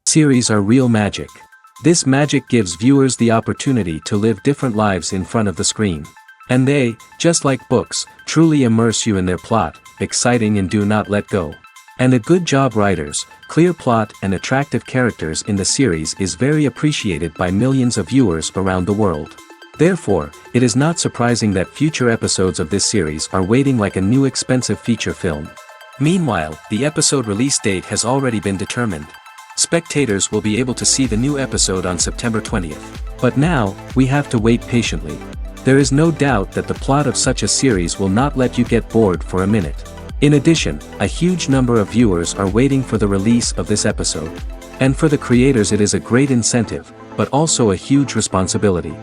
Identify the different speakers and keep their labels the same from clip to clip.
Speaker 1: Series are real magic. This magic gives viewers the opportunity to live different lives in front of the screen. And they, just like books, truly immerse you in their plot, exciting and do not let go. And a good job writers, clear plot and attractive characters in the series is very appreciated by millions of viewers around the world. Therefore, it is not surprising that future episodes of this series are waiting like a new expensive feature film. Meanwhile, the episode release date has already been determined. Spectators will be able to see the new episode on September 20th. But now, we have to wait patiently. There is no doubt that the plot of such a series will not let you get bored for a minute. In addition, a huge number of viewers are waiting for the release of this episode. And for the creators it is a great incentive, but also a huge responsibility.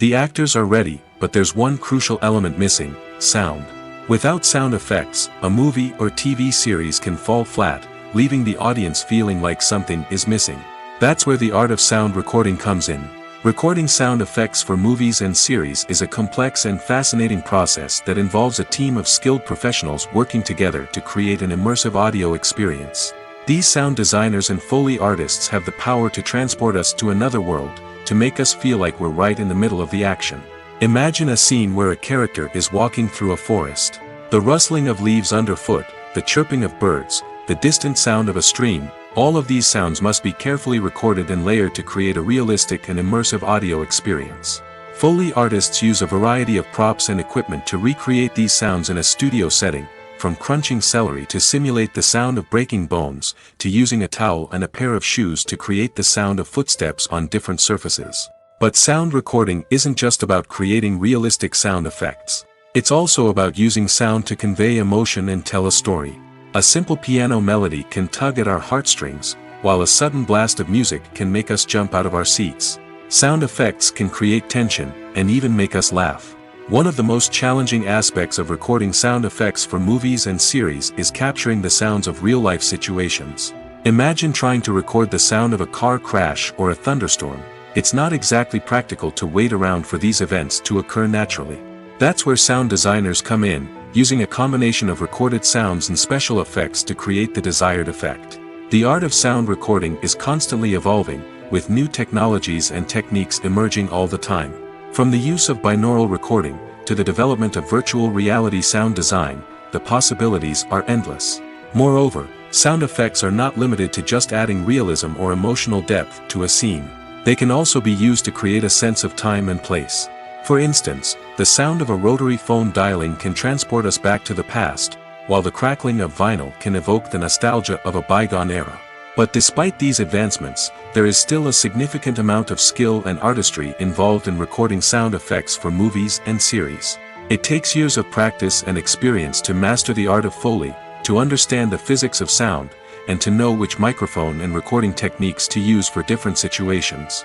Speaker 1: The actors are ready, but there's one crucial element missing: sound. Without sound effects, a movie or TV series can fall flat, leaving the audience feeling like something is missing. That's where the art of sound recording comes in. Recording sound effects for movies and series is a complex and fascinating process that involves a team of skilled professionals working together to create an immersive audio experience. These sound designers and Foley artists have the power to transport us to another world, to make us feel like we're right in the middle of the action. Imagine a scene where a character is walking through a forest. The rustling of leaves underfoot, the chirping of birds, the distant sound of a stream, all of these sounds must be carefully recorded and layered to create a realistic and immersive audio experience. Foley artists use a variety of props and equipment to recreate these sounds in a studio setting, from crunching celery to simulate the sound of breaking bones, to using a towel and a pair of shoes to create the sound of footsteps on different surfaces. But sound recording isn't just about creating realistic sound effects. It's also about using sound to convey emotion and tell a story. A simple piano melody can tug at our heartstrings, while a sudden blast of music can make us jump out of our seats. Sound effects can create tension, and even make us laugh. One of the most challenging aspects of recording sound effects for movies and series is capturing the sounds of real-life situations. Imagine trying to record the sound of a car crash or a thunderstorm. It's not exactly practical to wait around for these events to occur naturally. That's where sound designers come in, using a combination of recorded sounds and special effects to create the desired effect. The art of sound recording is constantly evolving, with new technologies and techniques emerging all the time. From the use of binaural recording, to the development of virtual reality sound design, the possibilities are endless. Moreover, sound effects are not limited to just adding realism or emotional depth to a scene. They can also be used to create a sense of time and place. For instance, the sound of a rotary phone dialing can transport us back to the past, while the crackling of vinyl can evoke the nostalgia of a bygone era. But despite these advancements, there is still a significant amount of skill and artistry involved in recording sound effects for movies and series. It takes years of practice and experience to master the art of Foley, to understand the physics of sound, and to know which microphone and recording techniques to use for different situations.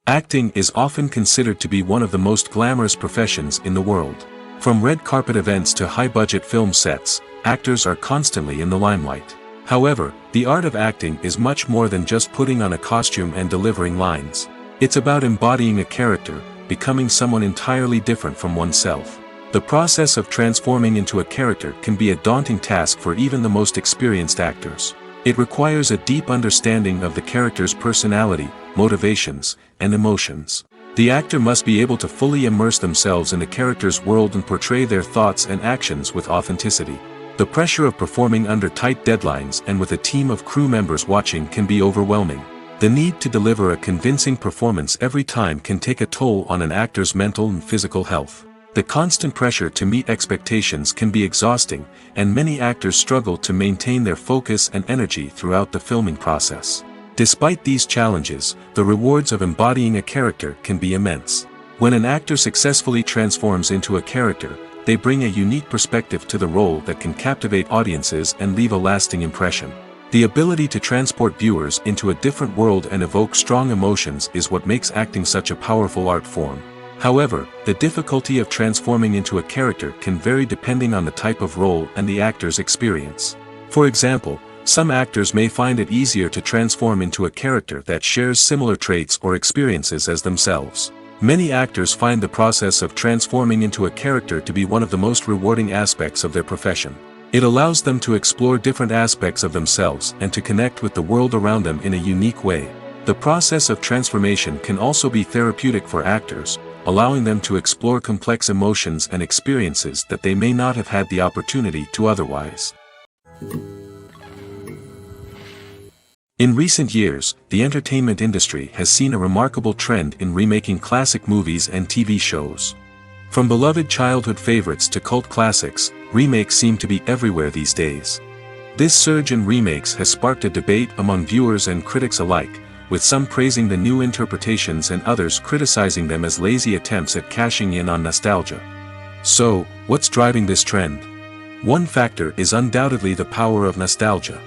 Speaker 1: Acting is often considered to be one of the most glamorous professions in the world. From red carpet events to high-budget film sets, actors are constantly in the limelight. However, the art of acting is much more than just putting on a costume and delivering lines. It's about embodying a character, becoming someone entirely different from oneself. The process of transforming into a character can be a daunting task for even the most experienced actors. It requires a deep understanding of the character's personality, motivations, and emotions. The actor must be able to fully immerse themselves in the character's world and portray their thoughts and actions with authenticity. The pressure of performing under tight deadlines and with a team of crew members watching can be overwhelming. The need to deliver a convincing performance every time can take a toll on an actor's mental and physical health. The constant pressure to meet expectations can be exhausting, and many actors struggle to maintain their focus and energy throughout the filming process. Despite these challenges, the rewards of embodying a character can be immense. When an actor successfully transforms into a character, they bring a unique perspective to the role that can captivate audiences and leave a lasting impression. The ability to transport viewers into a different world and evoke strong emotions is what makes acting such a powerful art form. However, the difficulty of transforming into a character can vary depending on the type of role and the actor's experience. For example, some actors may find it easier to transform into a character that shares similar traits or experiences as themselves. Many actors find the process of transforming into a character to be one of the most rewarding aspects of their profession. It allows them to explore different aspects of themselves and to connect with the world around them in a unique way. The process of transformation can also be therapeutic for actors, allowing them to explore complex emotions and experiences that they may not have had the opportunity to otherwise. In recent years, the entertainment industry has seen a remarkable trend in remaking classic movies and TV shows. From beloved childhood favorites to cult classics, remakes seem to be everywhere these days. This surge in remakes has sparked a debate among viewers and critics alike, with some praising the new interpretations and others criticizing them as lazy attempts at cashing in on nostalgia. So, what's driving this trend? One factor is undoubtedly the power of nostalgia.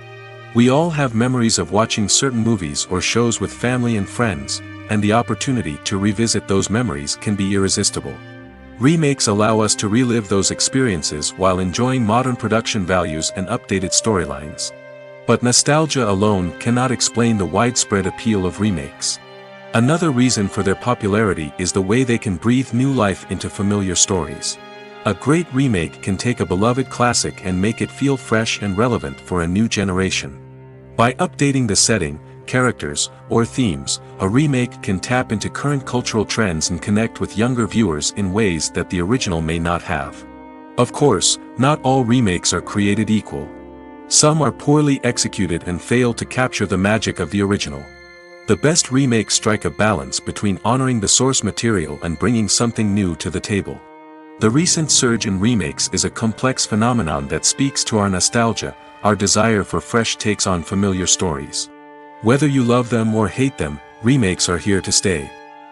Speaker 1: We all have memories of watching certain movies or shows with family and friends, and the opportunity to revisit those memories can be irresistible. Remakes allow us to relive those experiences while enjoying modern production values and updated storylines. But nostalgia alone cannot explain the widespread appeal of remakes. Another reason for their popularity is the way they can breathe new life into familiar stories. A great remake can take a beloved classic and make it feel fresh and relevant for a new generation. By updating the setting, characters, or themes, a remake can tap into current cultural trends and connect with younger viewers in ways that the original may not have. Of course, not all remakes are created equal. Some are poorly executed and fail to capture the magic of the original. The best remakes strike a balance between honoring the source material and bringing something new to the table. The recent surge in remakes is a complex phenomenon that speaks to our nostalgia, our desire for fresh takes on familiar stories. Whether you love them or hate them, remakes are here to stay.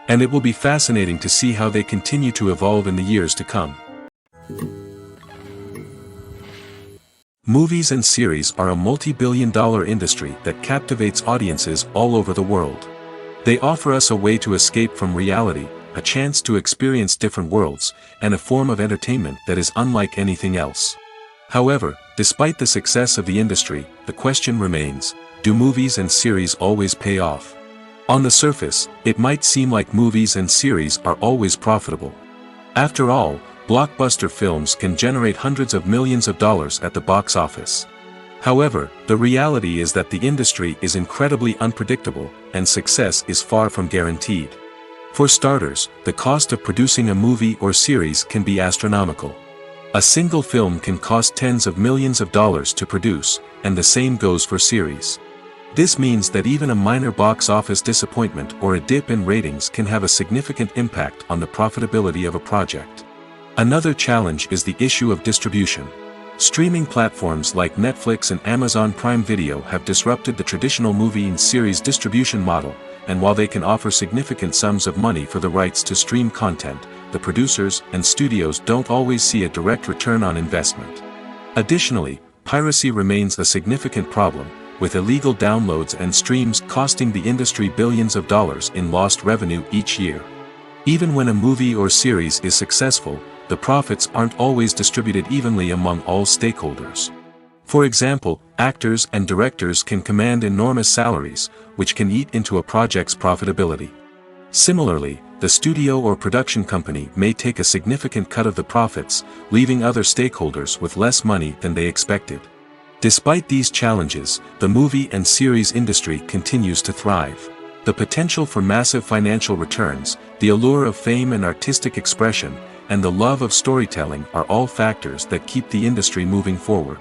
Speaker 1: And it will be fascinating to see how they continue to evolve in the years to come. Movies and series are a multi-billion-dollar industry that captivates audiences all over the world. They offer us a way to escape from reality, a chance to experience different worlds, and a form of entertainment that is unlike anything else. However, despite the success of the industry, the question remains, do movies and series always pay off? On the surface, it might seem like movies and series are always profitable. After all, blockbuster films can generate hundreds of millions of dollars at the box office. However, the reality is that the industry is incredibly unpredictable, and success is far from guaranteed. For starters, the cost of producing a movie or series can be astronomical. A single film can cost tens of millions of dollars to produce, and the same goes for series. This means that even a minor box office disappointment or a dip in ratings can have a significant impact on the profitability of a project. Another challenge is the issue of distribution. Streaming platforms like Netflix and Amazon Prime Video have disrupted the traditional movie and series distribution model, and while they can offer significant sums of money for the rights to stream content, the producers and studios don't always see a direct return on investment. Additionally, piracy remains a significant problem, with illegal downloads and streams costing the industry billions of dollars in lost revenue each year. Even when a movie or series is successful, the profits aren't always distributed evenly among all stakeholders. For example, actors and directors can command enormous salaries, which can eat into a project's profitability. Similarly, the studio or production company may take a significant cut of the profits, leaving other stakeholders with less money than they expected. Despite these challenges, the movie and series industry continues to thrive. The potential for massive financial returns, the allure of fame and artistic expression, and the love of storytelling are all factors that keep the industry moving forward.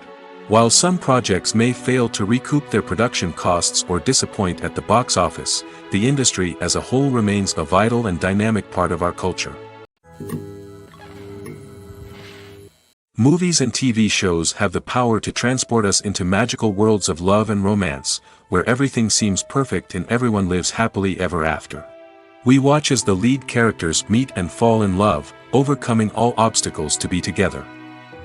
Speaker 1: While some projects may fail to recoup their production costs or disappoint at the box office, the industry as a whole remains a vital and dynamic part of our culture. Movies and TV shows have the power to transport us into magical worlds of love and romance, where everything seems perfect and everyone lives happily ever after. We watch as the lead characters meet and fall in love, overcoming all obstacles to be together.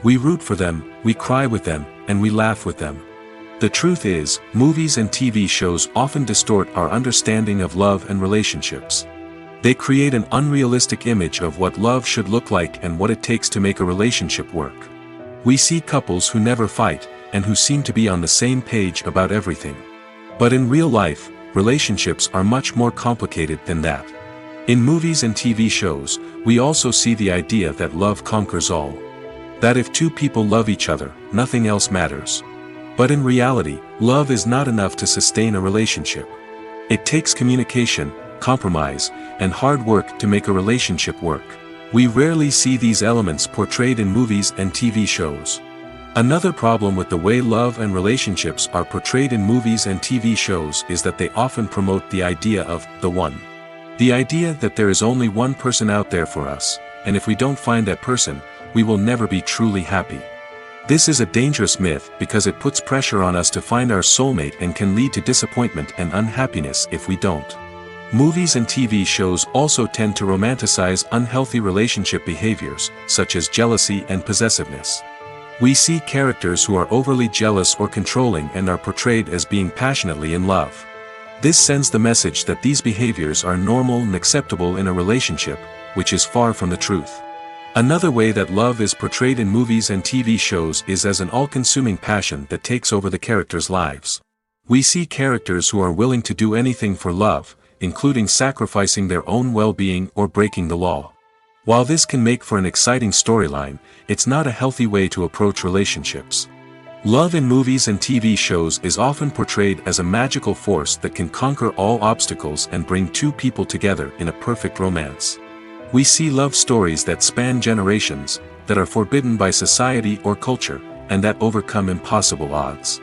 Speaker 1: We root for them, we cry with them, and we laugh with them. The truth is, movies and TV shows often distort our understanding of love and relationships. They create an unrealistic image of what love should look like and what it takes to make a relationship work. We see couples who never fight, and who seem to be on the same page about everything. But in real life, relationships are much more complicated than that. In movies and TV shows, we also see the idea that love conquers all. That if two people love each other, nothing else matters. But in reality, love is not enough to sustain a relationship. It takes communication, compromise, and hard work to make a relationship work. We rarely see these elements portrayed in movies and TV shows. Another problem with the way love and relationships are portrayed in movies and TV shows is that they often promote the idea of the one. The idea that there is only one person out there for us, and if we don't find that person, we will never be truly happy. This is a dangerous myth because it puts pressure on us to find our soulmate and can lead to disappointment and unhappiness if we don't. Movies and TV shows also tend to romanticize unhealthy relationship behaviors, such as jealousy and possessiveness. We see characters who are overly jealous or controlling and are portrayed as being passionately in love. This sends the message that these behaviors are normal and acceptable in a relationship, which is far from the truth. Another way that love is portrayed in movies and TV shows is as an all-consuming passion that takes over the characters' lives. We see characters who are willing to do anything for love, including sacrificing their own well-being or breaking the law. While this can make for an exciting storyline, it's not a healthy way to approach relationships. Love in movies and TV shows is often portrayed as a magical force that can conquer all obstacles and bring two people together in a perfect romance. We see love stories that span generations, that are forbidden by society or culture, and that overcome impossible odds.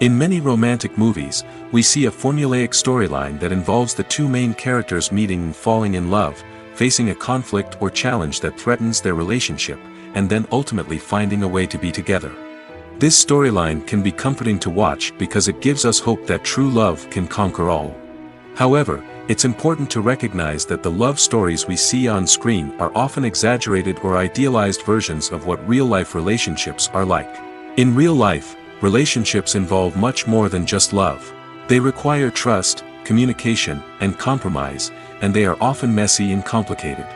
Speaker 1: In many romantic movies, we see a formulaic storyline that involves the two main characters meeting and falling in love, facing a conflict or challenge that threatens their relationship, and then ultimately finding a way to be together. This storyline can be comforting to watch because it gives us hope that true love can conquer all. However, it's important to recognize that the love stories we see on screen are often exaggerated or idealized versions of what real-life relationships are like. In real life, relationships involve much more than just love. They require trust, communication, and compromise, and they are often messy and complicated.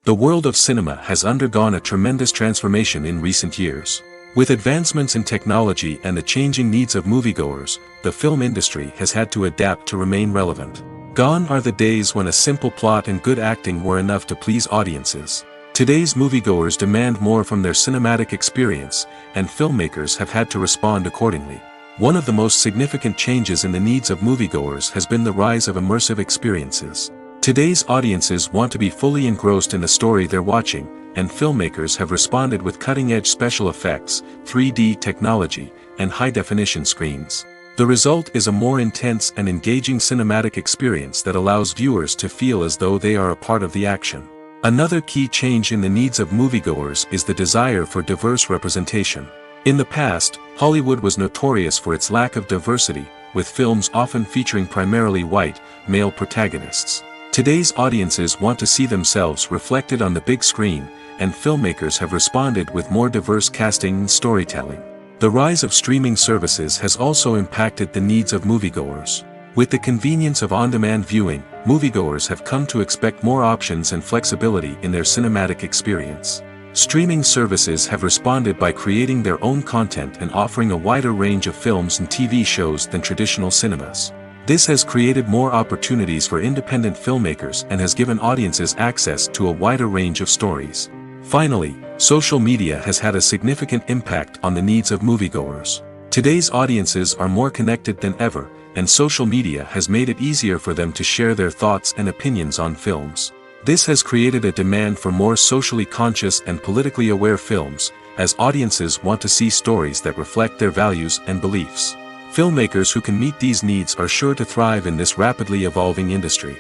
Speaker 1: The world of cinema has undergone a tremendous transformation in recent years. With advancements in technology and the changing needs of moviegoers, the film industry has had to adapt to remain relevant. Gone are the days when a simple plot and good acting were enough to please audiences. Today's moviegoers demand more from their cinematic experience, and filmmakers have had to respond accordingly. One of the most significant changes in the needs of moviegoers has been the rise of immersive experiences. Today's audiences want to be fully engrossed in the story they're watching, and filmmakers have responded with cutting-edge special effects, 3D technology, and high-definition screens. The result is a more intense and engaging cinematic experience that allows viewers to feel as though they are a part of the action. Another key change in the needs of moviegoers is the desire for diverse representation. In the past, Hollywood was notorious for its lack of diversity, with films often featuring primarily white, male protagonists. Today's audiences want to see themselves reflected on the big screen, and filmmakers have responded with more diverse casting and storytelling. The rise of streaming services has also impacted the needs of moviegoers. With the convenience of on-demand viewing, moviegoers have come to expect more options and flexibility in their cinematic experience. Streaming services have responded by creating their own content and offering a wider range of films and TV shows than traditional cinemas. This has created more opportunities for independent filmmakers and has given audiences access to a wider range of stories. Finally, social media has had a significant impact on the needs of moviegoers. Today's audiences are more connected than ever, and social media has made it easier for them to share their thoughts and opinions on films. This has created a demand for more socially conscious and politically aware films, as audiences want to see stories that reflect their values and beliefs. Filmmakers who can meet these needs are sure to thrive in this rapidly evolving industry.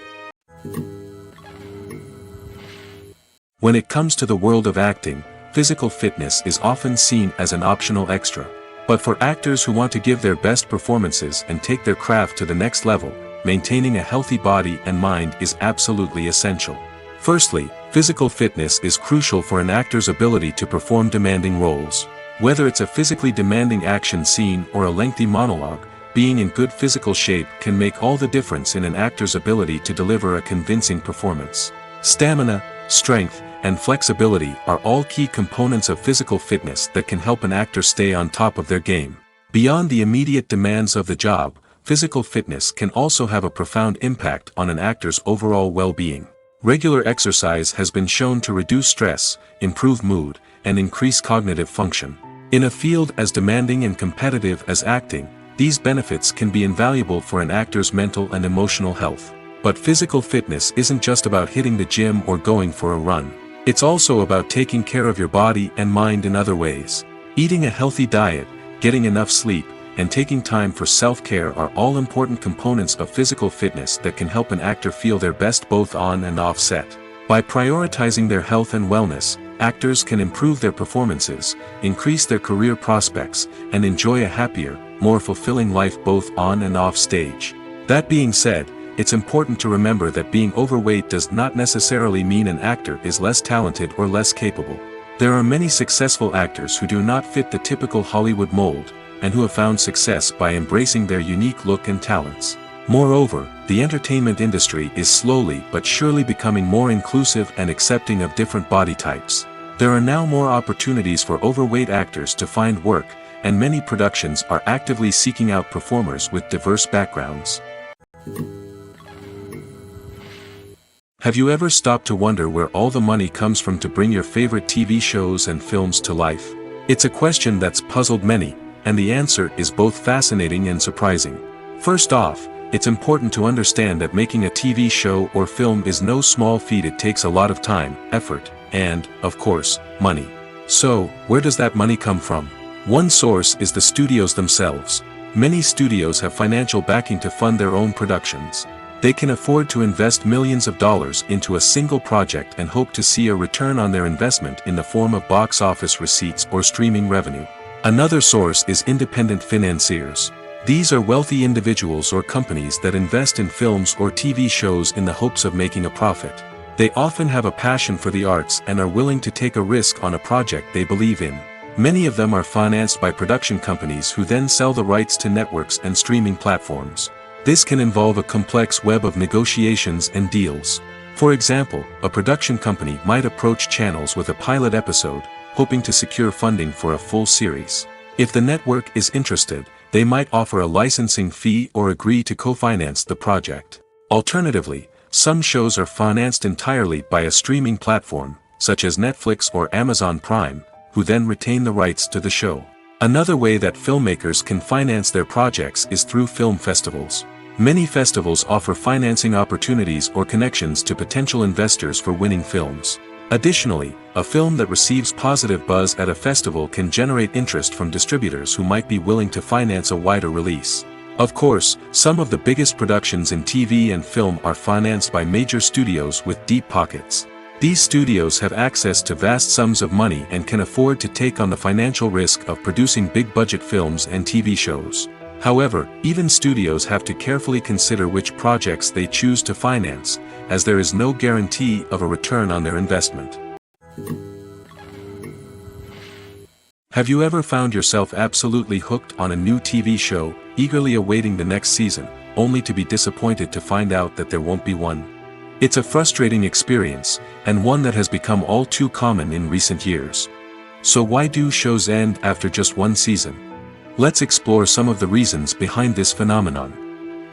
Speaker 1: When it comes to the world of acting, physical fitness is often seen as an optional extra. But for actors who want to give their best performances and take their craft to the next level, maintaining a healthy body and mind is absolutely essential. Firstly, physical fitness is crucial for an actor's ability to perform demanding roles. Whether it's a physically demanding action scene or a lengthy monologue, being in good physical shape can make all the difference in an actor's ability to deliver a convincing performance. Stamina, strength, and flexibility are all key components of physical fitness that can help an actor stay on top of their game. Beyond the immediate demands of the job, physical fitness can also have a profound impact on an actor's overall well-being. Regular exercise has been shown to reduce stress, improve mood, and increase cognitive function. In a field as demanding and competitive as acting, these benefits can be invaluable for an actor's mental and emotional health. But physical fitness isn't just about hitting the gym or going for a run. It's also about taking care of your body and mind in other ways. Eating a healthy diet, getting enough sleep, and taking time for self-care are all important components of physical fitness that can help an actor feel their best both on and off set. By prioritizing their health and wellness, actors can improve their performances, increase their career prospects, and enjoy a happier, more fulfilling life both on and off stage. That being said, it's important to remember that being overweight does not necessarily mean an actor is less talented or less capable. There are many successful actors who do not fit the typical Hollywood mold, and who have found success by embracing their unique look and talents. Moreover, the entertainment industry is slowly but surely becoming more inclusive and accepting of different body types. There are now more opportunities for overweight actors to find work, and many productions are actively seeking out performers with diverse backgrounds. Have you ever stopped to wonder where all the money comes from to bring your favorite TV shows and films to life? It's a question that's puzzled many, and the answer is both fascinating and surprising. First off, it's important to understand that making a TV show or film is no small feat. It takes a lot of time, effort, and, of course, money. So, where does that money come from? One source is the studios themselves. Many studios have financial backing to fund their own productions. They can afford to invest millions of dollars into a single project and hope to see a return on their investment in the form of box office receipts or streaming revenue. Another source is independent financiers. These are wealthy individuals or companies that invest in films or TV shows in the hopes of making a profit. They often have a passion for the arts and are willing to take a risk on a project they believe in. Many of them are financed by production companies who then sell the rights to networks and streaming platforms. This can involve a complex web of negotiations and deals. For example, a production company might approach channels with a pilot episode, hoping to secure funding for a full series. If the network is interested, they might offer a licensing fee or agree to co-finance the project. Alternatively, some shows are financed entirely by a streaming platform, such as Netflix or Amazon Prime, who then retain the rights to the show. Another way that filmmakers can finance their projects is through film festivals. Many festivals offer financing opportunities or connections to potential investors for winning films. Additionally, a film that receives positive buzz at a festival can generate interest from distributors who might be willing to finance a wider release. Of course, some of the biggest productions in TV and film are financed by major studios with deep pockets. These studios have access to vast sums of money and can afford to take on the financial risk of producing big-budget films and TV shows. However, even studios have to carefully consider which projects they choose to finance, as there is no guarantee of a return on their investment. Have you ever found yourself absolutely hooked on a new TV show, eagerly awaiting the next season, only to be disappointed to find out that there won't be one? It's a frustrating experience, and one that has become all too common in recent years. So why do shows end after just one season? Let's explore some of the reasons behind this phenomenon.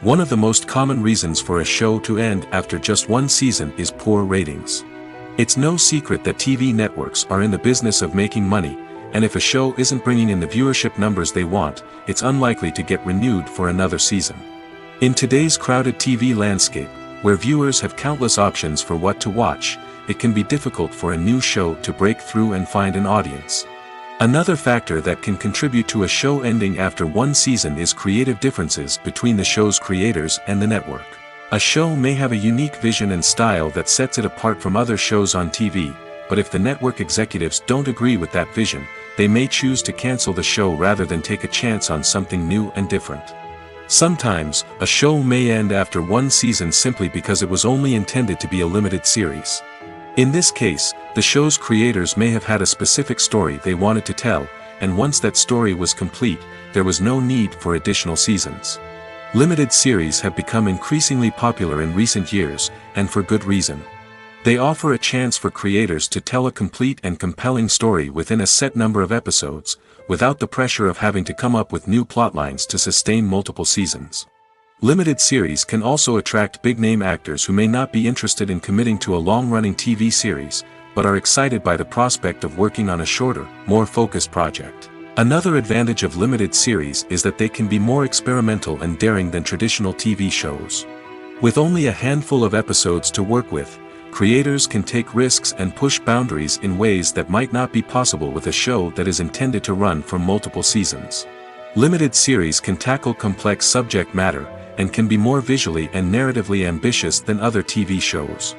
Speaker 1: One of the most common reasons for a show to end after just one season is poor ratings. It's no secret that TV networks are in the business of making money, and if a show isn't bringing in the viewership numbers they want, it's unlikely to get renewed for another season. In today's crowded TV landscape, where viewers have countless options for what to watch, it can be difficult for a new show to break through and find an audience. Another factor that can contribute to a show ending after one season is creative differences between the show's creators and the network. A show may have a unique vision and style that sets it apart from other shows on TV, but if the network executives don't agree with that vision, they may choose to cancel the show rather than take a chance on something new and different. Sometimes, a show may end after one season simply because it was only intended to be a limited series. In this case, the show's creators may have had a specific story they wanted to tell, and once that story was complete, there was no need for additional seasons. Limited series have become increasingly popular in recent years, and for good reason. They offer a chance for creators to tell a complete and compelling story within a set number of episodes, without the pressure of having to come up with new plotlines to sustain multiple seasons. Limited series can also attract big-name actors who may not be interested in committing to a long-running TV series, but are excited by the prospect of working on a shorter, more focused project. Another advantage of limited series is that they can be more experimental and daring than traditional TV shows. With only a handful of episodes to work with, creators can take risks and push boundaries in ways that might not be possible with a show that is intended to run for multiple seasons. Limited series can tackle complex subject matter, and can be more visually and narratively ambitious than other TV shows.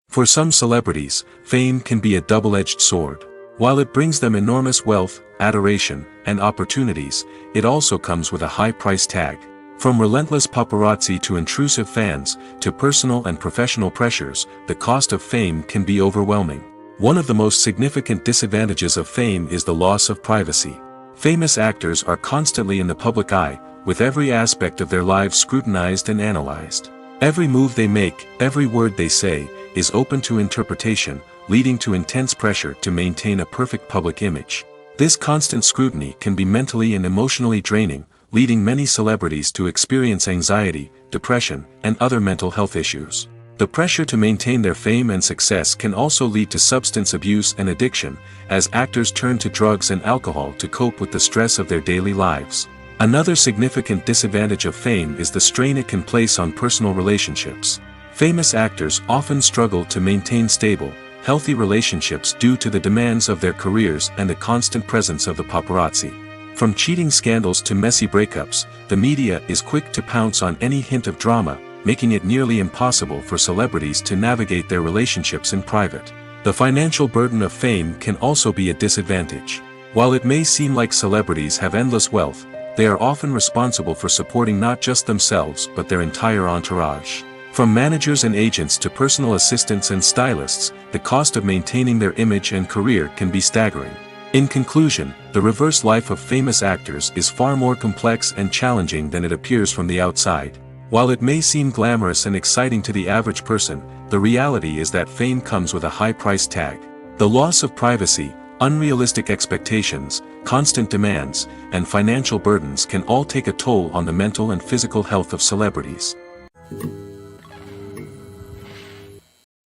Speaker 1: For some celebrities, fame can be a double-edged sword. While it brings them enormous wealth, adoration, and opportunities, it also comes with a high price tag. From relentless paparazzi to intrusive fans, to personal and professional pressures, the cost of fame can be overwhelming. One of the most significant disadvantages of fame is the loss of privacy. Famous actors are constantly in the public eye, with every aspect of their lives scrutinized and analyzed. Every move they make, every word they say, is open to interpretation, leading to intense pressure to maintain a perfect public image. This constant scrutiny can be mentally and emotionally draining, leading many celebrities to experience anxiety, depression, and other mental health issues. The pressure to maintain their fame and success can also lead to substance abuse and addiction, as actors turn to drugs and alcohol to cope with the stress of their daily lives. Another significant disadvantage of fame is the strain it can place on personal relationships. Famous actors often struggle to maintain stable, healthy relationships due to the demands of their careers and the constant presence of the paparazzi. From cheating scandals to messy breakups, the media is quick to pounce on any hint of drama, making it nearly impossible for celebrities to navigate their relationships in private. The financial burden of fame can also be a disadvantage. While it may seem like celebrities have endless wealth, they are often responsible for supporting not just themselves but their entire entourage. From managers and agents to personal assistants and stylists, the cost of maintaining their image and career can be staggering. In conclusion, the reverse life of famous actors is far more complex and challenging than it appears from the outside. While it may seem glamorous and exciting to the average person, the reality is that fame comes with a high price tag. The loss of privacy, unrealistic expectations, constant demands, and financial burdens can all take a toll on the mental and physical health of celebrities.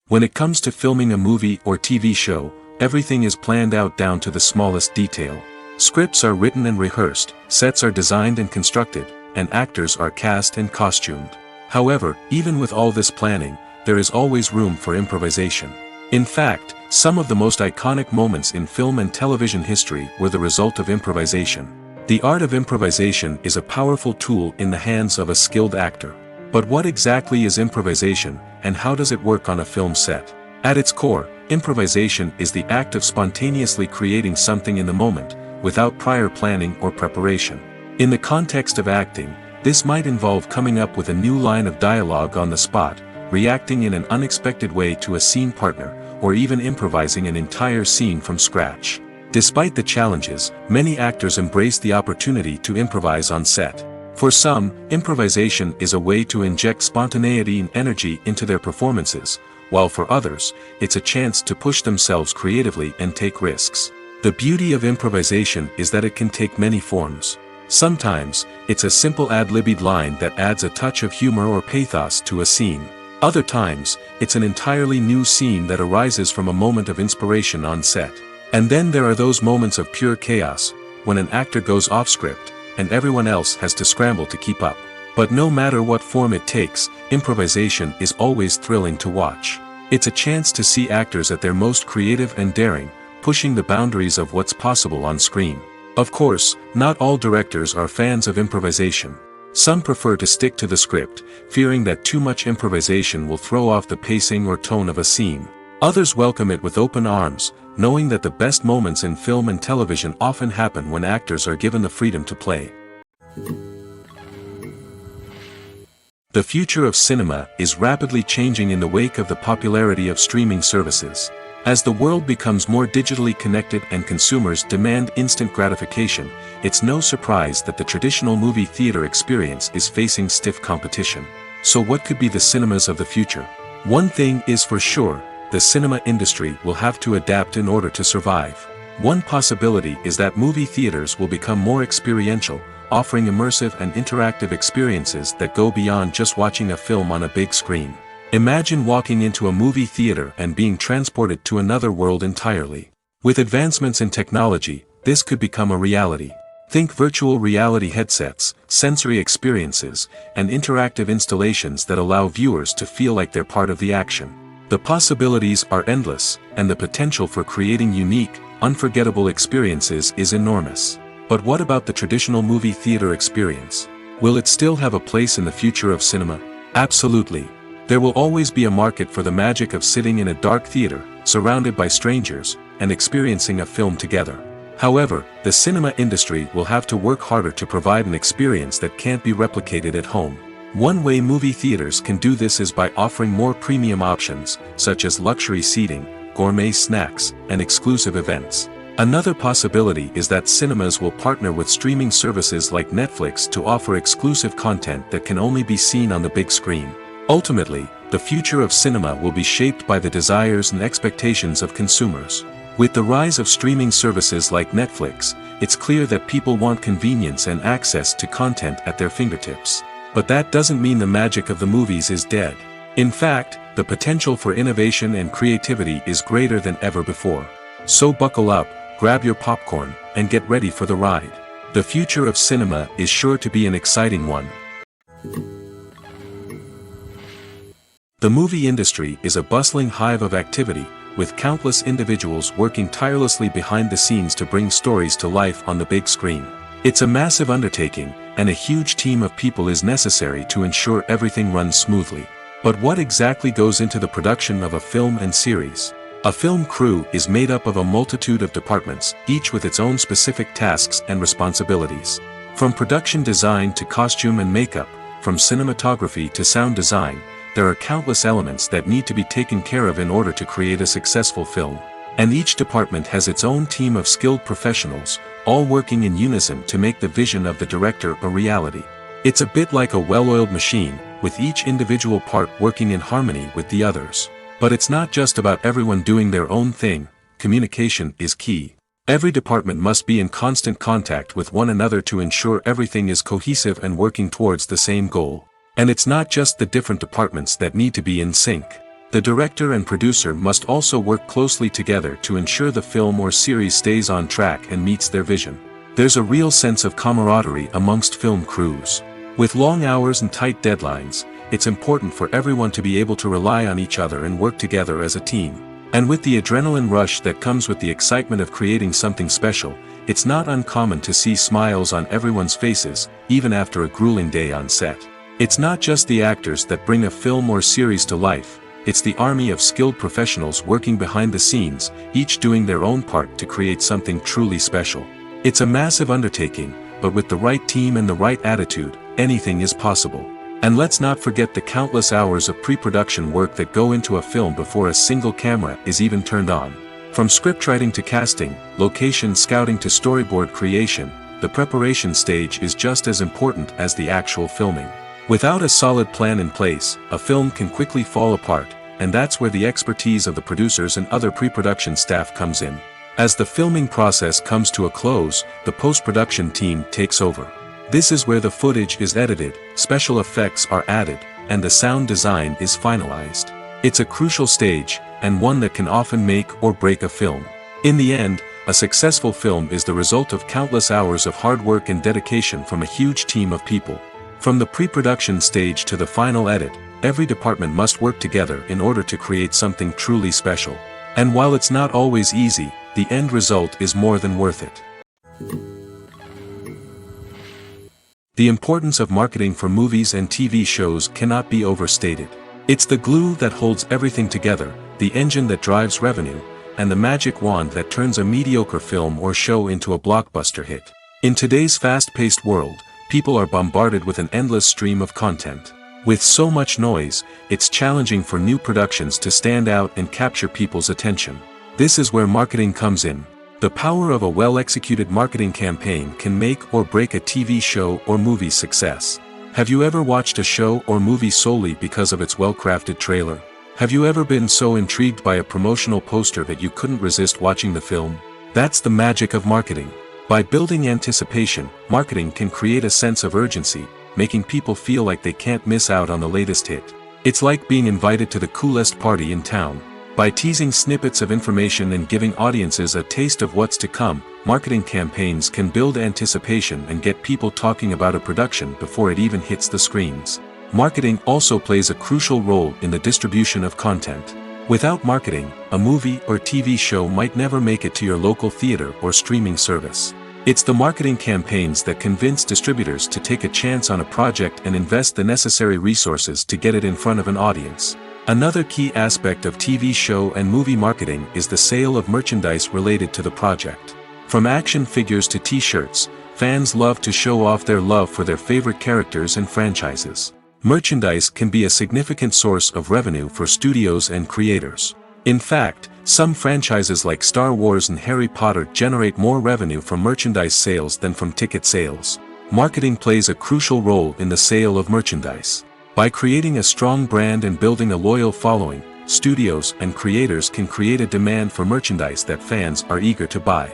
Speaker 1: When it comes to filming a movie or TV show, everything is planned out down to the smallest detail. Scripts are written and rehearsed, sets are designed and constructed, and actors are cast and costumed. However, even with all this planning, there is always room for improvisation. In fact, some of the most iconic moments in film and television history were the result of improvisation. The art of improvisation is a powerful tool in the hands of a skilled actor. But what exactly is improvisation, and how does it work on a film set? At its core, improvisation is the act of spontaneously creating something in the moment, without prior planning or preparation. In the context of acting, this might involve coming up with a new line of dialogue on the spot, reacting in an unexpected way to a scene partner, or even improvising an entire scene from scratch. Despite the challenges, many actors embrace the opportunity to improvise on set. For some, improvisation is a way to inject spontaneity and energy into their performances, while for others, it's a chance to push themselves creatively and take risks. The beauty of improvisation is that it can take many forms. Sometimes, it's a simple ad-libbed line that adds a touch of humor or pathos to a scene. Other times, it's an entirely new scene that arises from a moment of inspiration on set. And then there are those moments of pure chaos, when an actor goes off script, and everyone else has to scramble to keep up. But no matter what form it takes, improvisation is always thrilling to watch. It's a chance to see actors at their most creative and daring, pushing the boundaries of what's possible on screen. Of course, not all directors are fans of improvisation. Some prefer to stick to the script, fearing that too much improvisation will throw off the pacing or tone of a scene. Others welcome it with open arms, knowing that the best moments in film and television often happen when actors are given the freedom to play. The future of cinema is rapidly changing in the wake of the popularity of streaming services. As the world becomes more digitally connected and consumers demand instant gratification, it's no surprise that the traditional movie theater experience is facing stiff competition. So what could be the cinemas of the future? One thing is for sure, the cinema industry will have to adapt in order to survive. One possibility is that movie theaters will become more experiential, offering immersive and interactive experiences that go beyond just watching a film on a big screen. Imagine walking into a movie theater and being transported to another world entirely. With advancements in technology, this could become a reality. Think virtual reality headsets, sensory experiences, and interactive installations that allow viewers to feel like they're part of the action. The possibilities are endless, and the potential for creating unique, unforgettable experiences is enormous. But what about the traditional movie theater experience? Will it still have a place in the future of cinema? Absolutely. There will always be a market for the magic of sitting in a dark theater, surrounded by strangers, and experiencing a film together. However, the cinema industry will have to work harder to provide an experience that can't be replicated at home. One way movie theaters can do this is by offering more premium options, such as luxury seating, gourmet snacks, and exclusive events. Another possibility is that cinemas will partner with streaming services like Netflix to offer exclusive content that can only be seen on the big screen. Ultimately, the future of cinema will be shaped by the desires and expectations of consumers. With the rise of streaming services like Netflix, it's clear that people want convenience and access to content at their fingertips. But that doesn't mean the magic of the movies is dead. In fact, the potential for innovation and creativity is greater than ever before. So buckle up, grab your popcorn, and get ready for the ride. The future of cinema is sure to be an exciting one. The movie industry is a bustling hive of activity, with countless individuals working tirelessly behind the scenes to bring stories to life on the big screen. It's a massive undertaking, and a huge team of people is necessary to ensure everything runs smoothly. But what exactly goes into the production of a film and series? A film crew is made up of a multitude of departments, each with its own specific tasks and responsibilities. From production design to costume and makeup, from cinematography to sound design, there are countless elements that need to be taken care of in order to create a successful film. And each department has its own team of skilled professionals, all working in unison to make the vision of the director a reality. It's a bit like a well-oiled machine, with each individual part working in harmony with the others. But it's not just about everyone doing their own thing, communication is key. Every department must be in constant contact with one another to ensure everything is cohesive and working towards the same goal. And it's not just the different departments that need to be in sync. The director and producer must also work closely together to ensure the film or series stays on track and meets their vision. There's a real sense of camaraderie amongst film crews. With long hours and tight deadlines, it's important for everyone to be able to rely on each other and work together as a team. And with the adrenaline rush that comes with the excitement of creating something special, it's not uncommon to see smiles on everyone's faces, even after a grueling day on set. It's not just the actors that bring a film or series to life, it's the army of skilled professionals working behind the scenes, each doing their own part to create something truly special. It's a massive undertaking, but with the right team and the right attitude, anything is possible. And let's not forget the countless hours of pre-production work that go into a film before a single camera is even turned on. From scriptwriting to casting, location scouting to storyboard creation, the preparation stage is just as important as the actual filming. Without a solid plan in place, a film can quickly fall apart, and that's where the expertise of the producers and other pre-production staff comes in. As the filming process comes to a close, the post-production team takes over. This is where the footage is edited, special effects are added, and the sound design is finalized. It's a crucial stage, and one that can often make or break a film. In the end, a successful film is the result of countless hours of hard work and dedication from a huge team of people. From the pre-production stage to the final edit, every department must work together in order to create something truly special. And while it's not always easy, the end result is more than worth it. The importance of marketing for movies and TV shows cannot be overstated. It's the glue that holds everything together, the engine that drives revenue, and the magic wand that turns a mediocre film or show into a blockbuster hit. In today's fast-paced world, people are bombarded with an endless stream of content. With so much noise, it's challenging for new productions to stand out and capture people's attention. This is where marketing comes in. The power of a well-executed marketing campaign can make or break a TV show or movie's success. Have you ever watched a show or movie solely because of its well-crafted trailer? Have you ever been so intrigued by a promotional poster that you couldn't resist watching the film? That's the magic of marketing. By building anticipation, marketing can create a sense of urgency, making people feel like they can't miss out on the latest hit. It's like being invited to the coolest party in town. By teasing snippets of information and giving audiences a taste of what's to come, marketing campaigns can build anticipation and get people talking about a production before it even hits the screens. Marketing also plays a crucial role in the distribution of content. Without marketing, a movie or TV show might never make it to your local theater or streaming service. It's the marketing campaigns that convince distributors to take a chance on a project and invest the necessary resources to get it in front of an audience. Another key aspect of TV show and movie marketing is the sale of merchandise related to the project. From action figures to t-shirts, fans love to show off their love for their favorite characters and franchises. Merchandise can be a significant source of revenue for studios and creators. In fact, some franchises like Star Wars and Harry Potter generate more revenue from merchandise sales than from ticket sales. Marketing plays a crucial role in the sale of merchandise. By creating a strong brand and building a loyal following, studios and creators can create a demand for merchandise that fans are eager to buy.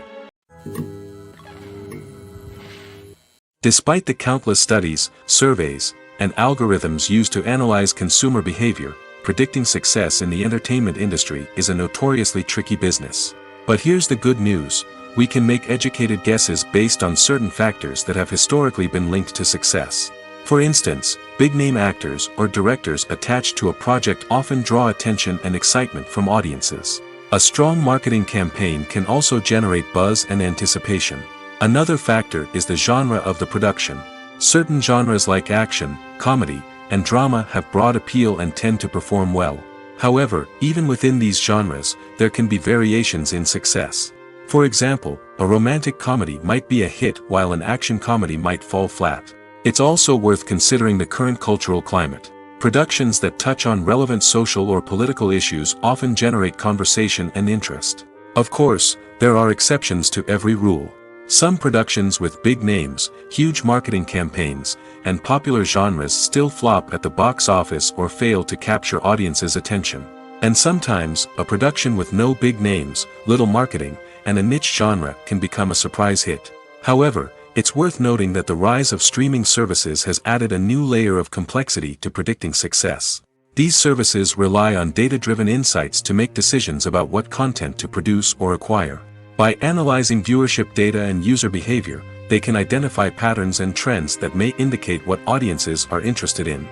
Speaker 1: Despite the countless studies, surveys, and algorithms used to analyze consumer behavior, predicting success in the entertainment industry is a notoriously tricky business. But here's the good news: we can make educated guesses based on certain factors that have historically been linked to success. For instance, big-name actors or directors attached to a project often draw attention and excitement from audiences. A strong marketing campaign can also generate buzz and anticipation. Another factor is the genre of the production. Certain genres like action, comedy, and drama have broad appeal and tend to perform well. However, even within these genres, there can be variations in success. For example, a romantic comedy might be a hit while an action comedy might fall flat. It's also worth considering the current cultural climate. Productions that touch on relevant social or political issues often generate conversation and interest. Of course, there are exceptions to every rule. Some productions with big names, huge marketing campaigns, and popular genres still flop at the box office or fail to capture audiences' attention. And sometimes, a production with no big names, little marketing, and a niche genre can become a surprise hit. However, it's worth noting that the rise of streaming services has added a new layer of complexity to predicting success. These services rely on data-driven insights to make decisions about what content to produce or acquire. By analyzing viewership data and user behavior, they can identify patterns and trends that may indicate what audiences are interested in.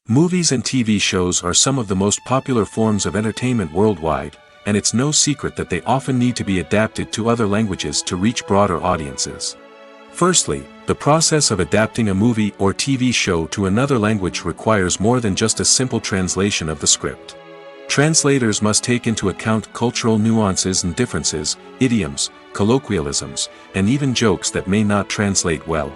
Speaker 1: Movies and TV shows are some of the most popular forms of entertainment worldwide, and it's no secret that they often need to be adapted to other languages to reach broader audiences. Firstly, the process of adapting a movie or TV show to another language requires more than just a simple translation of the script. Translators must take into account cultural nuances and differences, idioms, colloquialisms, and even jokes that may not translate well.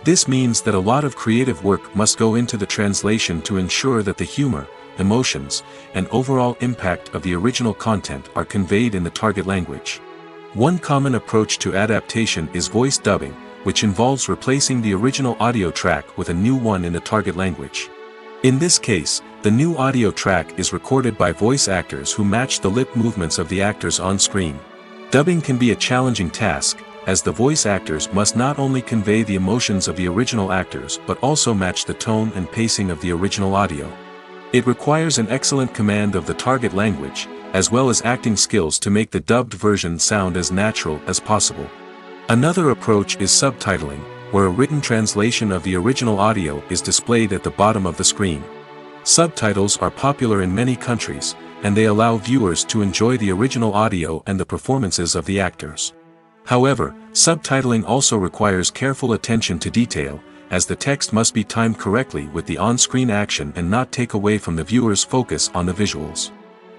Speaker 1: This means that a lot of creative work must go into the translation to ensure that the humor, emotions, and overall impact of the original content are conveyed in the target language. One common approach to adaptation is voice dubbing, which involves replacing the original audio track with a new one in the target language. In this case, the new audio track is recorded by voice actors who match the lip movements of the actors on screen. Dubbing can be a challenging task, as the voice actors must not only convey the emotions of the original actors but also match the tone and pacing of the original audio. It requires an excellent command of the target language, as well as acting skills to make the dubbed version sound as natural as possible. Another approach is subtitling, where a written translation of the original audio is displayed at the bottom of the screen. Subtitles are popular in many countries, and they allow viewers to enjoy the original audio and the performances of the actors. However, subtitling also requires careful attention to detail, as the text must be timed correctly with the on-screen action and not take away from the viewer's focus on the visuals.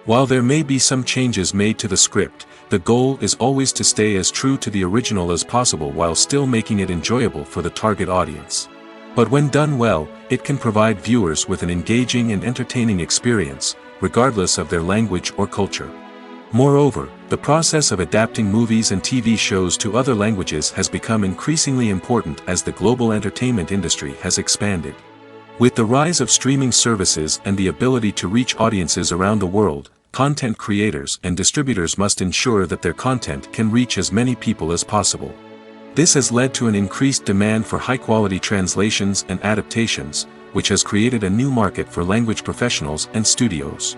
Speaker 1: While there may be some changes made to the script, the goal is always to stay as true to the original as possible while still making it enjoyable for the target audience. But when done well, it can provide viewers with an engaging and entertaining experience, regardless of their language or culture. Moreover, the process of adapting movies and TV shows to other languages has become increasingly important as the global entertainment industry has expanded. With the rise of streaming services and the ability to reach audiences around the world, content creators and distributors must ensure that their content can reach as many people as possible. This has led to an increased demand for high-quality translations and adaptations, which has created a new market for language professionals and studios.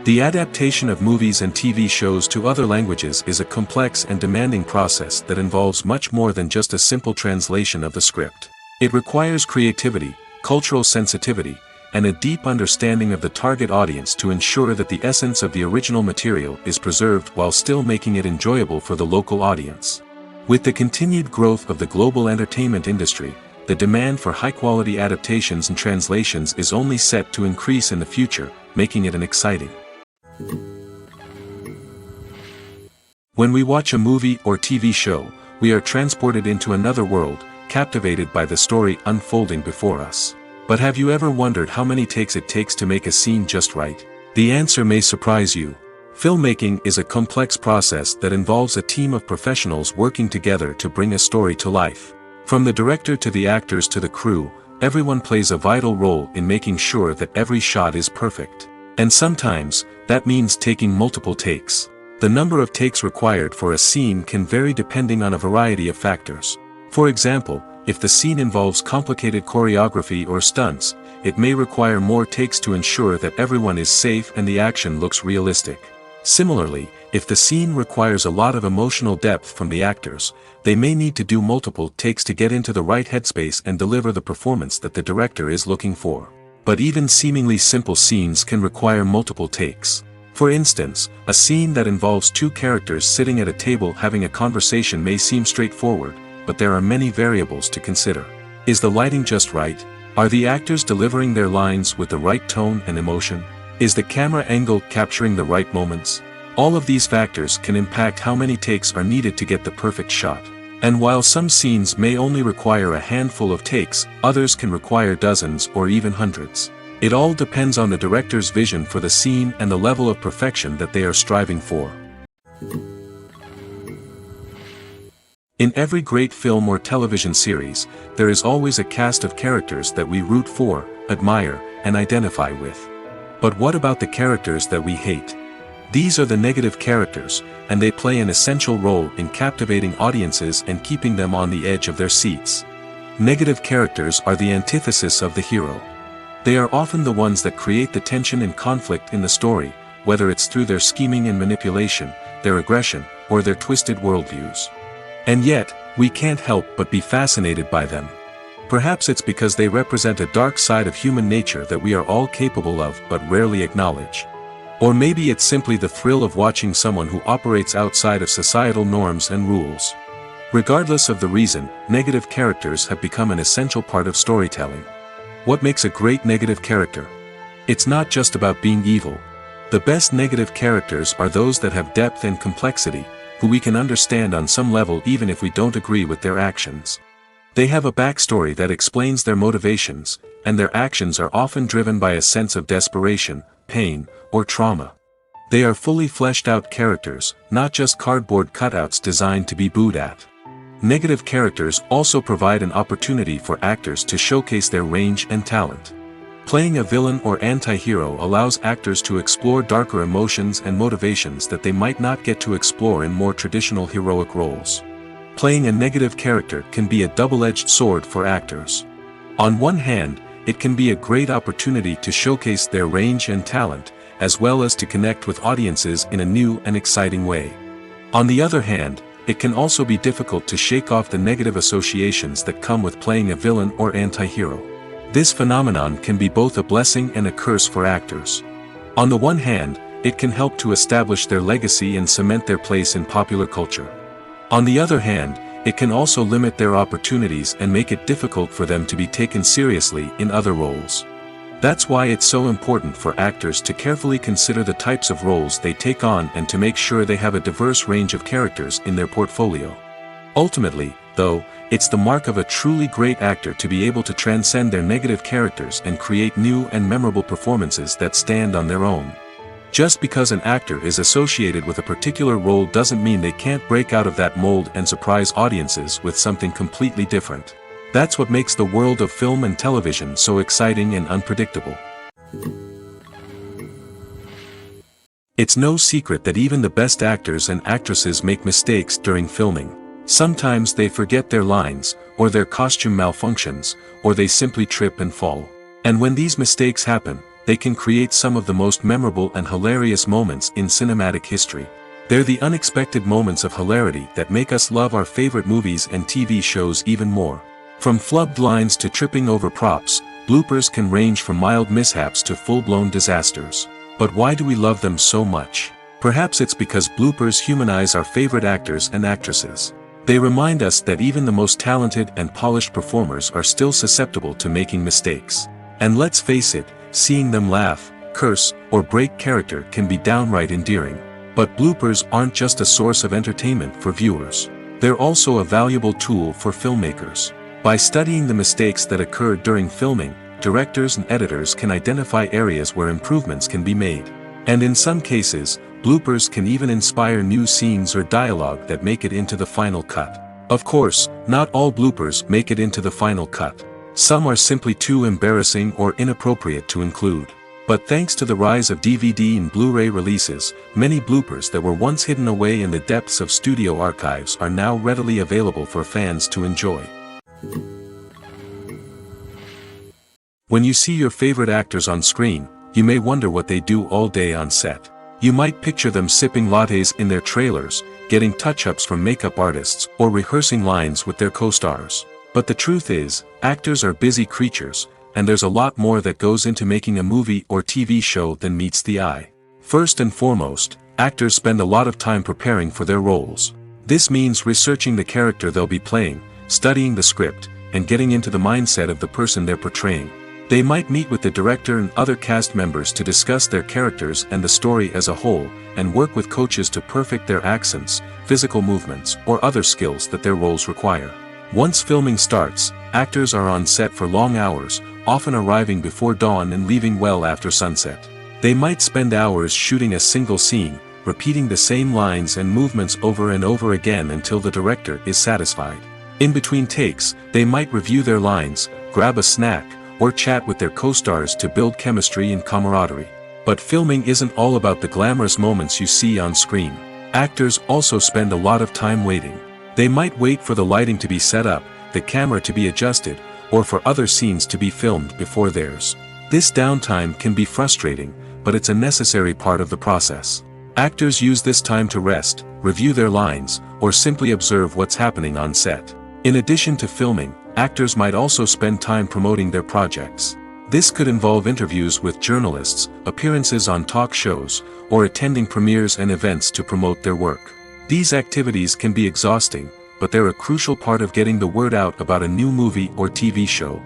Speaker 1: The adaptation of movies and TV shows to other languages is a complex and demanding process that involves much more than just a simple translation of the script. It requires creativity, cultural sensitivity, and a deep understanding of the target audience to ensure that the essence of the original material is preserved while still making it enjoyable for the local audience. With the continued growth of the global entertainment industry, the demand for high-quality adaptations and translations is only set to increase in the future, making it an exciting. When we watch a movie or TV show, we are transported into another world, captivated by the story unfolding before us. But have you ever wondered how many takes it takes to make a scene just right? The answer may surprise you. Filmmaking is a complex process that involves a team of professionals working together to bring a story to life. From the director to the actors to the crew, everyone plays a vital role in making sure that every shot is perfect. And sometimes, that means taking multiple takes. The number of takes required for a scene can vary depending on a variety of factors. For example, if the scene involves complicated choreography or stunts, it may require more takes to ensure that everyone is safe and the action looks realistic. Similarly, if the scene requires a lot of emotional depth from the actors, they may need to do multiple takes to get into the right headspace and deliver the performance that the director is looking for. But even seemingly simple scenes can require multiple takes. For instance, a scene that involves two characters sitting at a table having a conversation may seem straightforward, but there are many variables to consider. Is the lighting just right? Are the actors delivering their lines with the right tone and emotion? Is the camera angle capturing the right moments? All of these factors can impact how many takes are needed to get the perfect shot. And while some scenes may only require a handful of takes, others can require dozens or even hundreds. It all depends on the director's vision for the scene and the level of perfection that they are striving for. In every great film or television series, there is always a cast of characters that we root for, admire, and identify with. But what about the characters that we hate? These are the negative characters, and they play an essential role in captivating audiences and keeping them on the edge of their seats. Negative characters are the antithesis of the hero. They are often the ones that create the tension and conflict in the story, whether it's through their scheming and manipulation, their aggression, or their twisted worldviews. And yet, we can't help but be fascinated by them. Perhaps it's because they represent a dark side of human nature that we are all capable of but rarely acknowledge. Or maybe it's simply the thrill of watching someone who operates outside of societal norms and rules. Regardless of the reason, negative characters have become an essential part of storytelling. What makes a great negative character? It's not just about being evil. The best negative characters are those that have depth and complexity, who we can understand on some level even if we don't agree with their actions. They have a backstory that explains their motivations, and their actions are often driven by a sense of desperation, pain, or trauma. They are fully fleshed out characters, not just cardboard cutouts designed to be booed at. Negative characters also provide an opportunity for actors to showcase their range and talent. Playing a villain or anti-hero allows actors to explore darker emotions and motivations that they might not get to explore in more traditional heroic roles. playing a negative character can be a double-edged sword for actors. On one hand, it can be a great opportunity to showcase their range and talent, as well as to connect with audiences in a new and exciting way. On the other hand, it can also be difficult to shake off the negative associations that come with playing a villain or anti-hero. This phenomenon can be both a blessing and a curse for actors. On the one hand, it can help to establish their legacy and cement their place in popular culture. On the other hand, it can also limit their opportunities and make it difficult for them to be taken seriously in other roles. That's why it's so important for actors to carefully consider the types of roles they take on and to make sure they have a diverse range of characters in their portfolio. Ultimately, though, it's the mark of a truly great actor to be able to transcend their negative characters and create new and memorable performances that stand on their own. Just because an actor is associated with a particular role doesn't mean they can't break out of that mold and surprise audiences with something completely different. That's what makes the world of film and television so exciting and unpredictable. It's no secret that even the best actors and actresses make mistakes during filming. Sometimes they forget their lines, or their costume malfunctions, or they simply trip and fall. And when these mistakes happen, they can create some of the most memorable and hilarious moments in cinematic history. They're the unexpected moments of hilarity that make us love our favorite movies and TV shows even more. From flubbed lines to tripping over props, bloopers can range from mild mishaps to full-blown disasters. But why do we love them so much? Perhaps it's because bloopers humanize our favorite actors and actresses. They remind us that even the most talented and polished performers are still susceptible to making mistakes. And let's face it, seeing them laugh, curse, or break character can be downright endearing. But bloopers aren't just a source of entertainment for viewers. They're also a valuable tool for filmmakers. By studying the mistakes that occurred during filming, directors and editors can identify areas where improvements can be made. And in some cases, bloopers can even inspire new scenes or dialogue that make it into the final cut. Of course, not all bloopers make it into the final cut. Some are simply too embarrassing or inappropriate to include. But thanks to the rise of DVD and Blu-ray releases, many bloopers that were once hidden away in the depths of studio archives are now readily available for fans to enjoy. When you see your favorite actors on screen, you may wonder what they do all day on set. You might picture them sipping lattes in their trailers, getting touch-ups from makeup artists, or rehearsing lines with their co-stars. But the truth is, actors are busy creatures, and there's a lot more that goes into making a movie or TV show than meets the eye. First and foremost, actors spend a lot of time preparing for their roles. This means researching the character they'll be playing, studying the script, and getting into the mindset of the person they're portraying. They might meet with the director and other cast members to discuss their characters and the story as a whole, and work with coaches to perfect their accents, physical movements, or other skills that their roles require. Once filming starts, actors are on set for long hours, often arriving before dawn and leaving well after sunset. They might spend hours shooting a single scene, repeating the same lines and movements over and over again until the director is satisfied. In between takes, they might review their lines, grab a snack, or chat with their co-stars to build chemistry and camaraderie. But filming isn't all about the glamorous moments you see on screen. Actors also spend a lot of time waiting. They might wait for the lighting to be set up, the camera to be adjusted, or for other scenes to be filmed before theirs. This downtime can be frustrating, but it's a necessary part of the process. Actors use this time to rest, review their lines, or simply observe what's happening on set. In addition to filming, actors might also spend time promoting their projects. This could involve interviews with journalists, appearances on talk shows, or attending premieres and events to promote their work. These activities can be exhausting, but they're a crucial part of getting the word out about a new movie or TV show.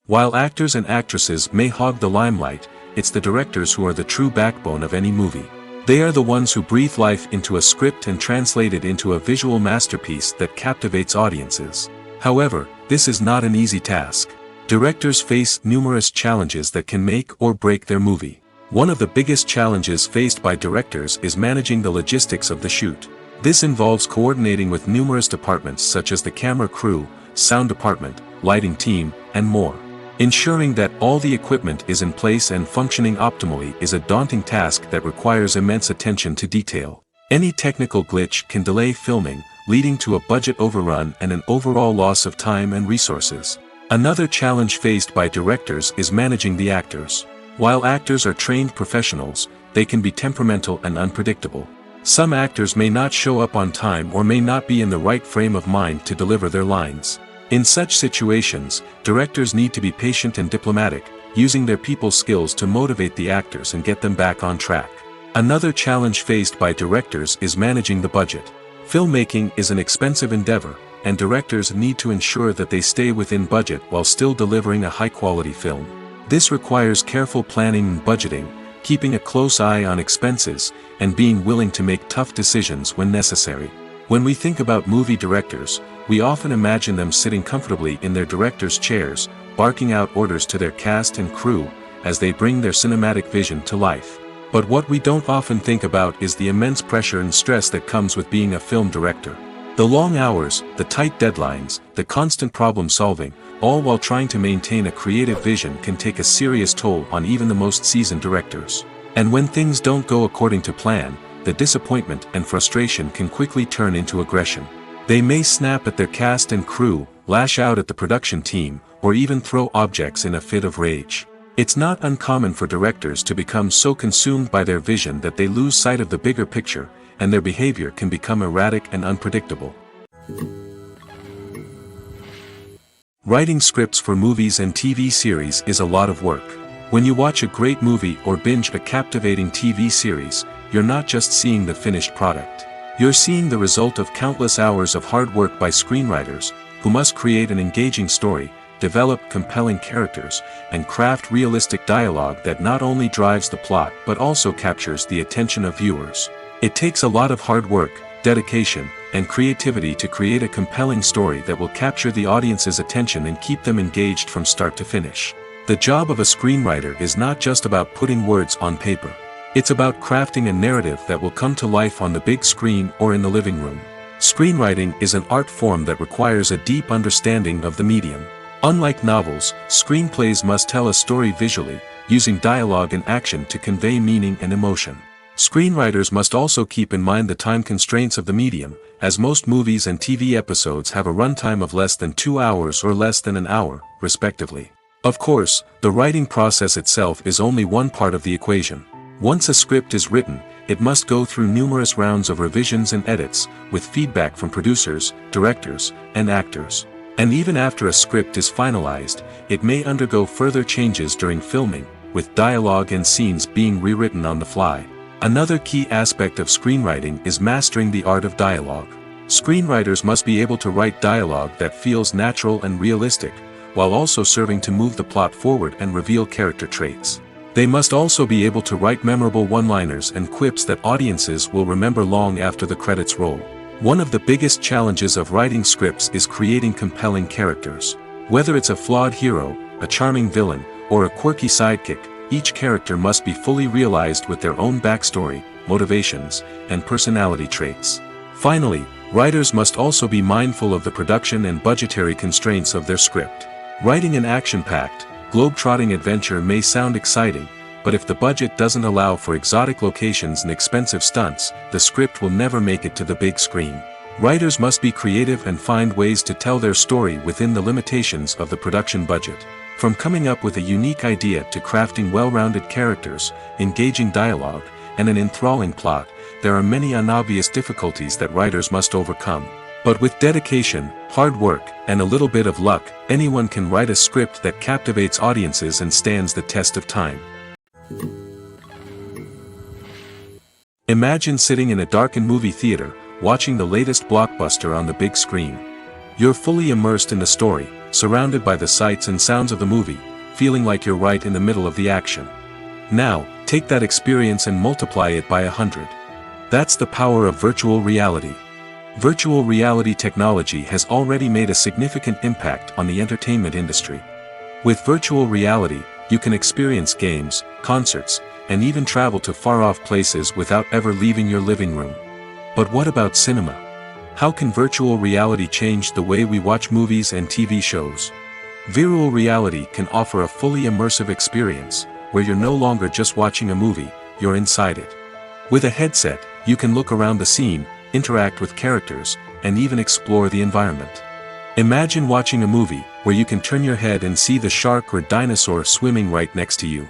Speaker 1: While actors and actresses may hog the limelight, it's the directors who are the true backbone of any movie. They are the ones who breathe life into a script and translate it into a visual masterpiece that captivates audiences. However, this is not an easy task. Directors face numerous challenges that can make or break their movie. One of the biggest challenges faced by directors is managing the logistics of the shoot. This involves coordinating with numerous departments such as the camera crew, sound department, lighting team, and more. Ensuring that all the equipment is in place and functioning optimally is a daunting task that requires immense attention to detail. Any technical glitch can delay filming, leading to a budget overrun and an overall loss of time and resources. Another challenge faced by directors is managing the actors. While actors are trained professionals, they can be temperamental and unpredictable. Some actors may not show up on time or may not be in the right frame of mind to deliver their lines. In such situations, directors need to be patient and diplomatic, using their people skills to motivate the actors and get them back on track. Another challenge faced by directors is managing the budget. Filmmaking is an expensive endeavor, and directors need to ensure that they stay within budget while still delivering a high-quality film. This requires careful planning and budgeting, keeping a close eye on expenses, and being willing to make tough decisions when necessary. When we think about movie directors, we often imagine them sitting comfortably in their director's chairs, barking out orders to their cast and crew, as they bring their cinematic vision to life. But what we don't often think about is the immense pressure and stress that comes with being a film director. The long hours, the tight deadlines, the constant problem solving, all while trying to maintain a creative vision can take a serious toll on even the most seasoned directors. And when things don't go according to plan, the disappointment and frustration can quickly turn into aggression. They may snap at their cast and crew, lash out at the production team, or even throw objects in a fit of rage. It's not uncommon for directors to become so consumed by their vision that they lose sight of the bigger picture, and their behavior can become erratic and unpredictable. Writing scripts for movies and TV series is a lot of work. When you watch a great movie or binge a captivating TV series, you're not just seeing the finished product. You're seeing the result of countless hours of hard work by screenwriters, who must create an engaging story, develop compelling characters, and craft realistic dialogue that not only drives the plot but also captures the attention of viewers. It takes a lot of hard work, dedication, and creativity to create a compelling story that will capture the audience's attention and keep them engaged from start to finish. The job of a screenwriter is not just about putting words on paper. It's about crafting a narrative that will come to life on the big screen or in the living room. Screenwriting is an art form that requires a deep understanding of the medium. Unlike novels, screenplays must tell a story visually, using dialogue and action to convey meaning and emotion. Screenwriters must also keep in mind the time constraints of the medium, as most movies and TV episodes have a runtime of less than 2 hours or less than an hour, respectively. Of course, the writing process itself is only one part of the equation. Once a script is written, it must go through numerous rounds of revisions and edits, with feedback from producers, directors, and actors. And even after a script is finalized, it may undergo further changes during filming, with dialogue and scenes being rewritten on the fly. Another key aspect of screenwriting is mastering the art of dialogue. Screenwriters must be able to write dialogue that feels natural and realistic, while also serving to move the plot forward and reveal character traits. They must also be able to write memorable one-liners and quips that audiences will remember long after the credits roll. One of the biggest challenges of writing scripts is creating compelling characters. Whether it's a flawed hero, a charming villain, or a quirky sidekick, each character must be fully realized with their own backstory, motivations, and personality traits. Finally, writers must also be mindful of the production and budgetary constraints of their script. Writing an action-packed, globe-trotting adventure may sound exciting, but if the budget doesn't allow for exotic locations and expensive stunts, the script will never make it to the big screen. Writers must be creative and find ways to tell their story within the limitations of the production budget. From coming up with a unique idea to crafting well-rounded characters, engaging dialogue, and an enthralling plot, there are many unobvious difficulties that writers must overcome. But with dedication, hard work, and a little bit of luck, anyone can write a script that captivates audiences and stands the test of time. Imagine sitting in a darkened movie theater, watching the latest blockbuster on the big screen. You're fully immersed in the story, surrounded by the sights and sounds of the movie, feeling like you're right in the middle of the action. Now, take that experience and multiply it by 100. That's the power of virtual reality. Virtual reality technology has already made a significant impact on the entertainment industry. With virtual reality, you can experience games, concerts, and even travel to far-off places without ever leaving your living room. But what about cinema? How can virtual reality change the way we watch movies and TV shows? Virtual reality can offer a fully immersive experience, where you're no longer just watching a movie, you're inside it. With a headset, you can look around the scene, interact with characters, and even explore the environment. Imagine watching a movie where you can turn your head and see the shark or dinosaur swimming right next to you.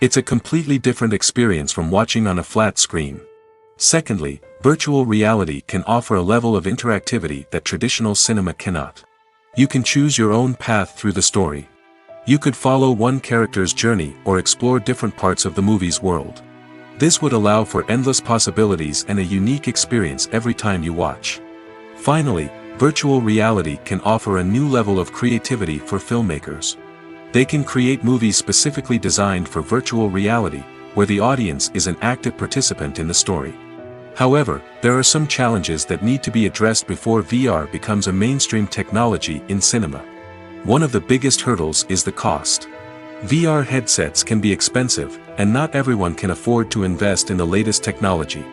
Speaker 1: It's a completely different experience from watching on a flat screen. Secondly, virtual reality can offer a level of interactivity that traditional cinema cannot. You can choose your own path through the story. You could follow one character's journey or explore different parts of the movie's world. This would allow for endless possibilities and a unique experience every time you watch. Finally, virtual reality can offer a new level of creativity for filmmakers. They can create movies specifically designed for virtual reality, where the audience is an active participant in the story. However, there are some challenges that need to be addressed before VR becomes a mainstream technology in cinema. One of the biggest hurdles is the cost. VR headsets can be expensive, and not everyone can afford to invest in the latest technology.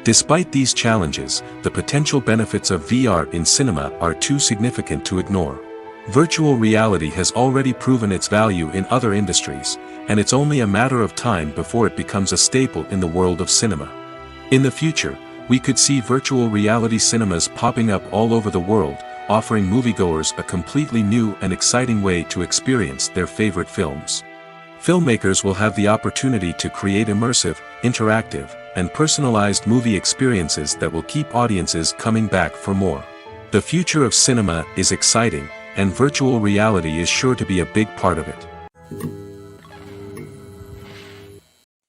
Speaker 1: Despite these challenges, the potential benefits of VR in cinema are too significant to ignore. Virtual reality has already proven its value in other industries, and it's only a matter of time before it becomes a staple in the world of cinema. In the future, we could see virtual reality cinemas popping up all over the world, offering moviegoers a completely new and exciting way to experience their favorite films. Filmmakers will have the opportunity to create immersive, interactive, and personalized movie experiences that will keep audiences coming back for more. The future of cinema is exciting, and virtual reality is sure to be a big part of it.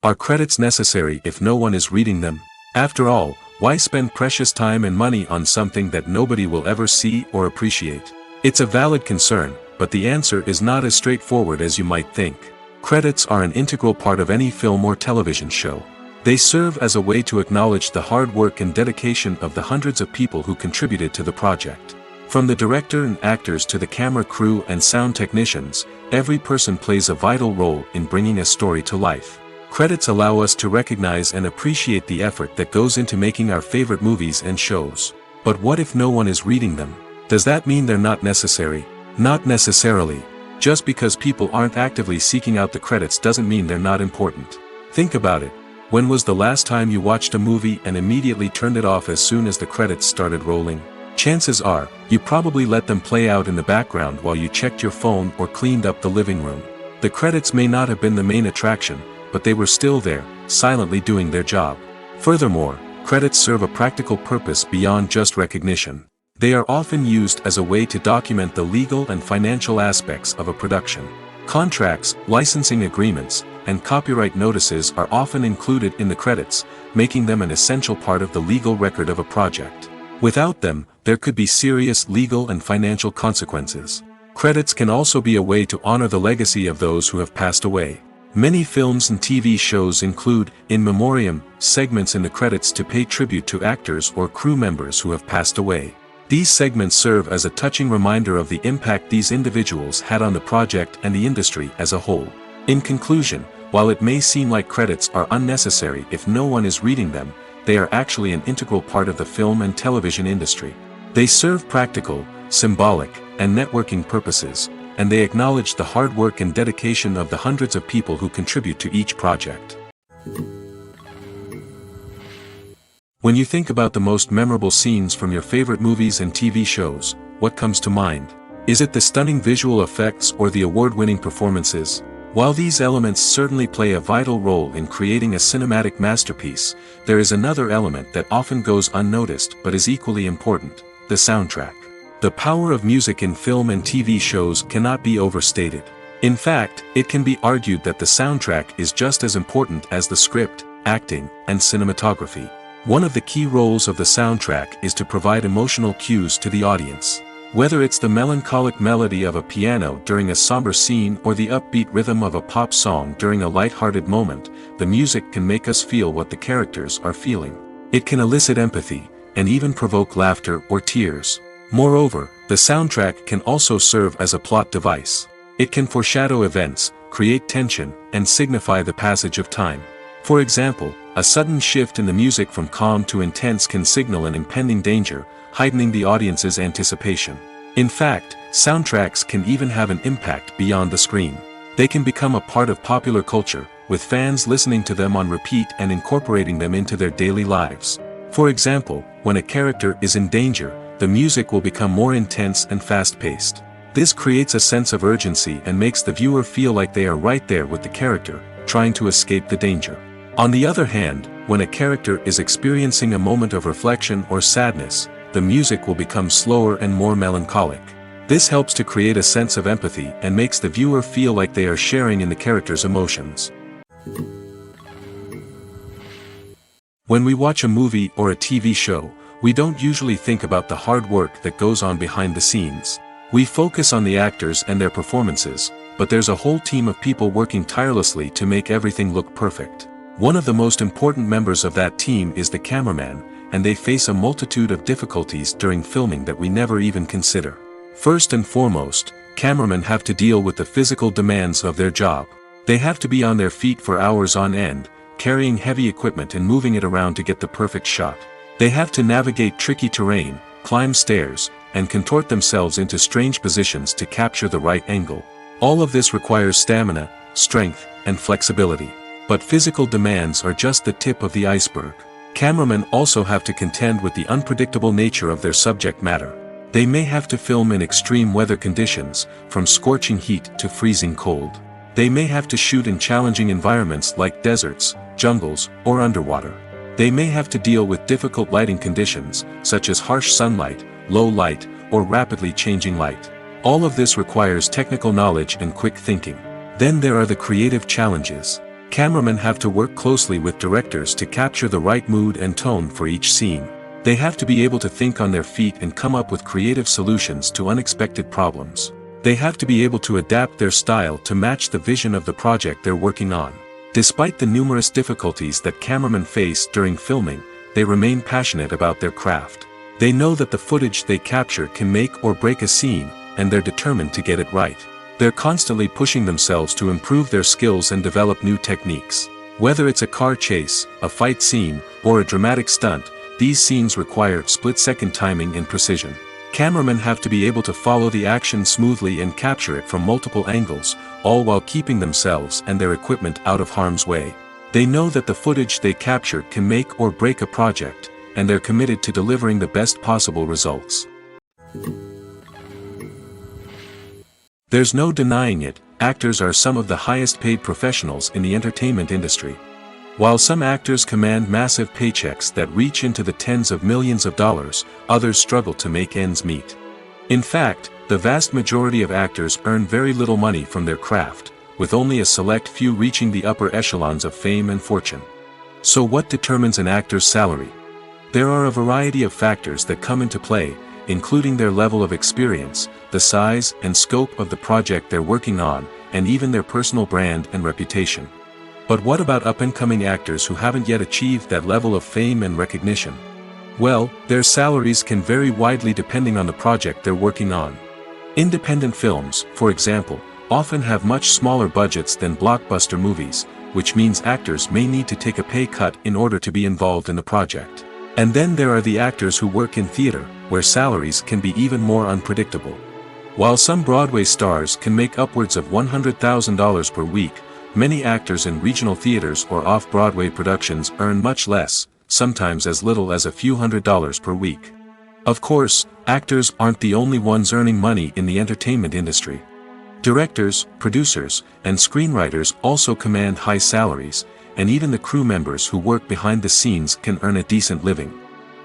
Speaker 1: Are credits necessary if no one is reading them? After all, why spend precious time and money on something that nobody will ever see or appreciate? It's a valid concern, but the answer is not as straightforward as you might think. Credits are an integral part of any film or television show. They serve as a way to acknowledge the hard work and dedication of the hundreds of people who contributed to the project. From the director and actors to the camera crew and sound technicians, every person plays a vital role in bringing a story to life. Credits allow us to recognize and appreciate the effort that goes into making our favorite movies and shows. But what if no one is reading them? Does that mean they're not necessary? Not necessarily. Just because people aren't actively seeking out the credits doesn't mean they're not important. Think about it. When was the last time you watched a movie and immediately turned it off as soon as the credits started rolling? Chances are, you probably let them play out in the background while you checked your phone or cleaned up the living room. The credits may not have been the main attraction, but they were still there, silently doing their job. Furthermore, credits serve a practical purpose beyond just recognition. They are often used as a way to document the legal and financial aspects of a production. Contracts, licensing agreements, and copyright notices are often included in the credits, making them an essential part of the legal record of a project. Without them, there could be serious legal and financial consequences. Credits can also be a way to honor the legacy of those who have passed away. Many films and TV shows include, in memoriam, segments in the credits to pay tribute to actors or crew members who have passed away. These segments serve as a touching reminder of the impact these individuals had on the project and the industry as a whole. In conclusion, while it may seem like credits are unnecessary if no one is reading them, they are actually an integral part of the film and television industry. They serve practical, symbolic, and networking purposes, and they acknowledge the hard work and dedication of the hundreds of people who contribute to each project. When you think about the most memorable scenes from your favorite movies and TV shows, what comes to mind? Is it the stunning visual effects or the award-winning performances? While these elements certainly play a vital role in creating a cinematic masterpiece, there is another element that often goes unnoticed but is equally important: the soundtrack. The power of music in film and TV shows cannot be overstated. In fact, it can be argued that the soundtrack is just as important as the script, acting, and cinematography. One of the key roles of the soundtrack is to provide emotional cues to the audience. Whether it's the melancholic melody of a piano during a somber scene or the upbeat rhythm of a pop song during a light-hearted moment, the music can make us feel what the characters are feeling. It can elicit empathy, and even provoke laughter or tears. Moreover, the soundtrack can also serve as a plot device. It can foreshadow events, create tension, and signify the passage of time. For example, a sudden shift in the music from calm to intense can signal an impending danger, heightening the audience's anticipation. In fact, soundtracks can even have an impact beyond the screen. They can become a part of popular culture, with fans listening to them on repeat and incorporating them into their daily lives. For example, when a character is in danger, the music will become more intense and fast-paced. This creates a sense of urgency and makes the viewer feel like they are right there with the character, trying to escape the danger. On the other hand, when a character is experiencing a moment of reflection or sadness, the music will become slower and more melancholic. This helps to create a sense of empathy and makes the viewer feel like they are sharing in the character's emotions. When we watch a movie or a TV show, we don't usually think about the hard work that goes on behind the scenes. We focus on the actors and their performances, but there's a whole team of people working tirelessly to make everything look perfect. One of the most important members of that team is the cameraman, and they face a multitude of difficulties during filming that we never even consider. First and foremost, cameramen have to deal with the physical demands of their job. They have to be on their feet for hours on end, carrying heavy equipment and moving it around to get the perfect shot. They have to navigate tricky terrain, climb stairs, and contort themselves into strange positions to capture the right angle. All of this requires stamina, strength, and flexibility. But physical demands are just the tip of the iceberg. Cameramen also have to contend with the unpredictable nature of their subject matter. They may have to film in extreme weather conditions, from scorching heat to freezing cold. They may have to shoot in challenging environments like deserts, jungles, or underwater. They may have to deal with difficult lighting conditions, such as harsh sunlight, low light, or rapidly changing light. All of this requires technical knowledge and quick thinking. Then there are the creative challenges. Cameramen have to work closely with directors to capture the right mood and tone for each scene. They have to be able to think on their feet and come up with creative solutions to unexpected problems. They have to be able to adapt their style to match the vision of the project they're working on. Despite the numerous difficulties that cameramen face during filming, they remain passionate about their craft. They know that the footage they capture can make or break a scene, and they're determined to get it right. They're constantly pushing themselves to improve their skills and develop new techniques. Whether it's a car chase, a fight scene, or a dramatic stunt, these scenes require split-second timing and precision. Cameramen have to be able to follow the action smoothly and capture it from multiple angles, all while keeping themselves and their equipment out of harm's way. They know that the footage they capture can make or break a project, and they're committed to delivering the best possible results. There's no denying it, actors are some of the highest paid professionals in the entertainment industry. While some actors command massive paychecks that reach into the tens of millions of dollars, others struggle to make ends meet. In fact, the vast majority of actors earn very little money from their craft, with only a select few reaching the upper echelons of fame and fortune. So what determines an actor's salary? There are a variety of factors that come into play, including their level of experience, the size and scope of the project they're working on, and even their personal brand and reputation. But what about up-and-coming actors who haven't yet achieved that level of fame and recognition? Well, their salaries can vary widely depending on the project they're working on. Independent films, for example, often have much smaller budgets than blockbuster movies, which means actors may need to take a pay cut in order to be involved in the project. And then there are the actors who work in theater, where salaries can be even more unpredictable. While some Broadway stars can make upwards of $100,000 per week, many actors in regional theaters or off-Broadway productions earn much less, sometimes as little as a few $100s per week. Of course, actors aren't the only ones earning money in the entertainment industry. Directors, producers, and screenwriters also command high salaries, and even the crew members who work behind the scenes can earn a decent living.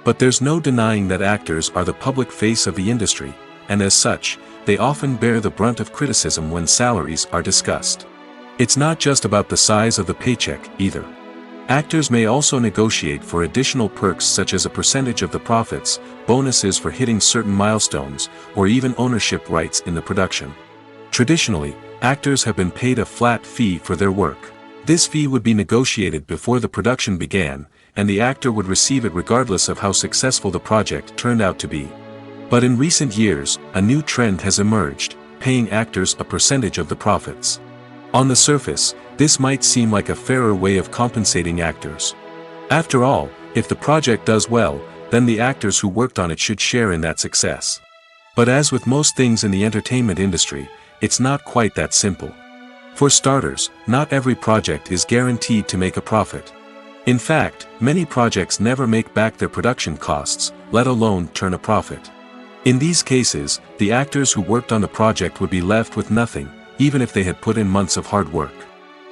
Speaker 1: But there's no denying that actors are the public face of the industry, and as such, they often bear the brunt of criticism when salaries are discussed. It's not just about the size of the paycheck, either. Actors may also negotiate for additional perks such as a percentage of the profits, bonuses for hitting certain milestones, or even ownership rights in the production. Traditionally, actors have been paid a flat fee for their work. This fee would be negotiated before the production began, and the actor would receive it regardless of how successful the project turned out to be. But in recent years, a new trend has emerged, paying actors a percentage of the profits. On the surface, this might seem like a fairer way of compensating actors. After all, if the project does well, then the actors who worked on it should share in that success. But as with most things in the entertainment industry, it's not quite that simple. For starters, not every project is guaranteed to make a profit. In fact, many projects never make back their production costs, let alone turn a profit. In these cases, the actors who worked on the project would be left with nothing, even if they had put in months of hard work.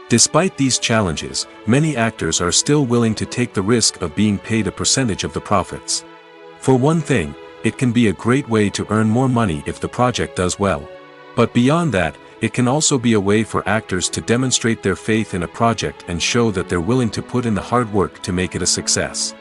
Speaker 1: Despite these challenges, many actors are still willing to take the risk of being paid a percentage of the profits. For one thing, it can be a great way to earn more money if the project does well. But beyond that, it can also be a way for actors to demonstrate their faith in a project and show that they're willing to put in the hard work to make it a success.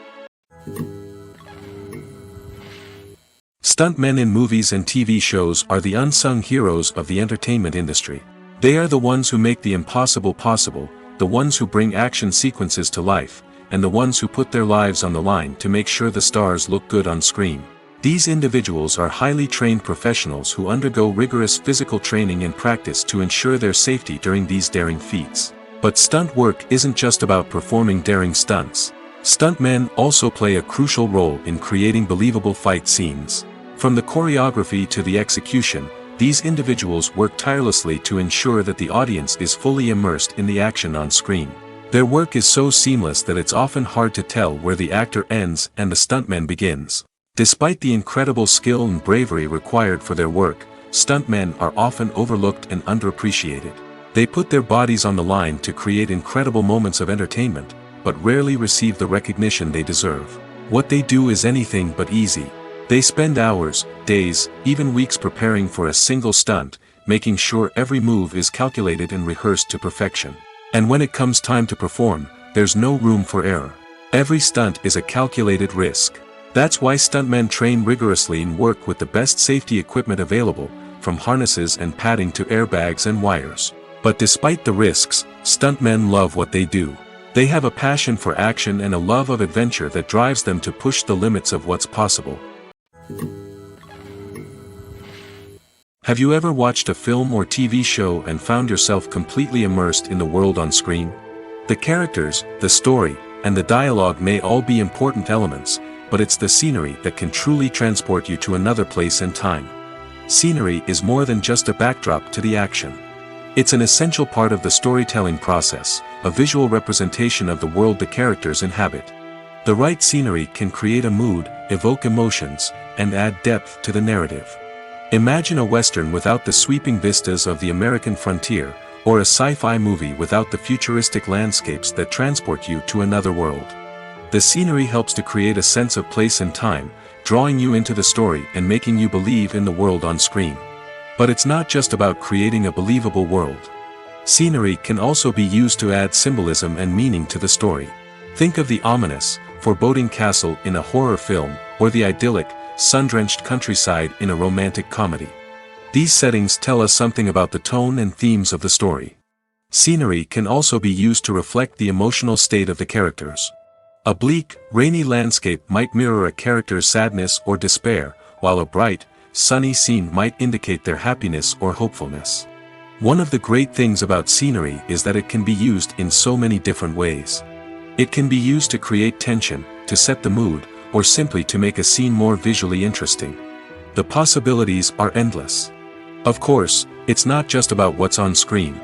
Speaker 1: Stuntmen in movies and TV shows are the unsung heroes of the entertainment industry. They are the ones who make the impossible possible, the ones who bring action sequences to life, and the ones who put their lives on the line to make sure the stars look good on screen. These individuals are highly trained professionals who undergo rigorous physical training and practice to ensure their safety during these daring feats. But stunt work isn't just about performing daring stunts. Stuntmen also play a crucial role in creating believable fight scenes. From the choreography to the execution, these individuals work tirelessly to ensure that the audience is fully immersed in the action on screen. Their work is so seamless that it's often hard to tell where the actor ends and the stuntman begins. Despite the incredible skill and bravery required for their work, stuntmen are often overlooked and underappreciated. They put their bodies on the line to create incredible moments of entertainment, but rarely receive the recognition they deserve. What they do is anything but easy. They spend hours, days, even weeks preparing for a single stunt, making sure every move is calculated and rehearsed to perfection. And when it comes time to perform, there's no room for error. Every stunt is a calculated risk. That's why stuntmen train rigorously and work with the best safety equipment available, from harnesses and padding to airbags and wires. But despite the risks, stuntmen love what they do. They have a passion for action and a love of adventure that drives them to push the limits of what's possible. Have you ever watched a film or TV show and found yourself completely immersed in the world on screen? The characters, the story, and the dialogue may all be important elements, but it's the scenery that can truly transport you to another place and time. Scenery is more than just a backdrop to the action. It's an essential part of the storytelling process, a visual representation of the world the characters inhabit. The right scenery can create a mood, evoke emotions, and add depth to the narrative. Imagine a Western without the sweeping vistas of the American frontier, or a sci-fi movie without the futuristic landscapes that transport you to another world. The scenery helps to create a sense of place and time, drawing you into the story and making you believe in the world on screen. But it's not just about creating a believable world. Scenery can also be used to add symbolism and meaning to the story. Think of the ominous, foreboding castle in a horror film, or the idyllic, sun-drenched countryside in a romantic comedy. These settings tell us something about the tone and themes of the story. Scenery can also be used to reflect the emotional state of the characters. A bleak, rainy landscape might mirror a character's sadness or despair, while a bright, sunny scene might indicate their happiness or hopefulness. One of the great things about scenery is that it can be used in so many different ways. It can be used to create tension, to set the mood, or simply to make a scene more visually interesting. The possibilities are endless. Of course, it's not just about what's on screen.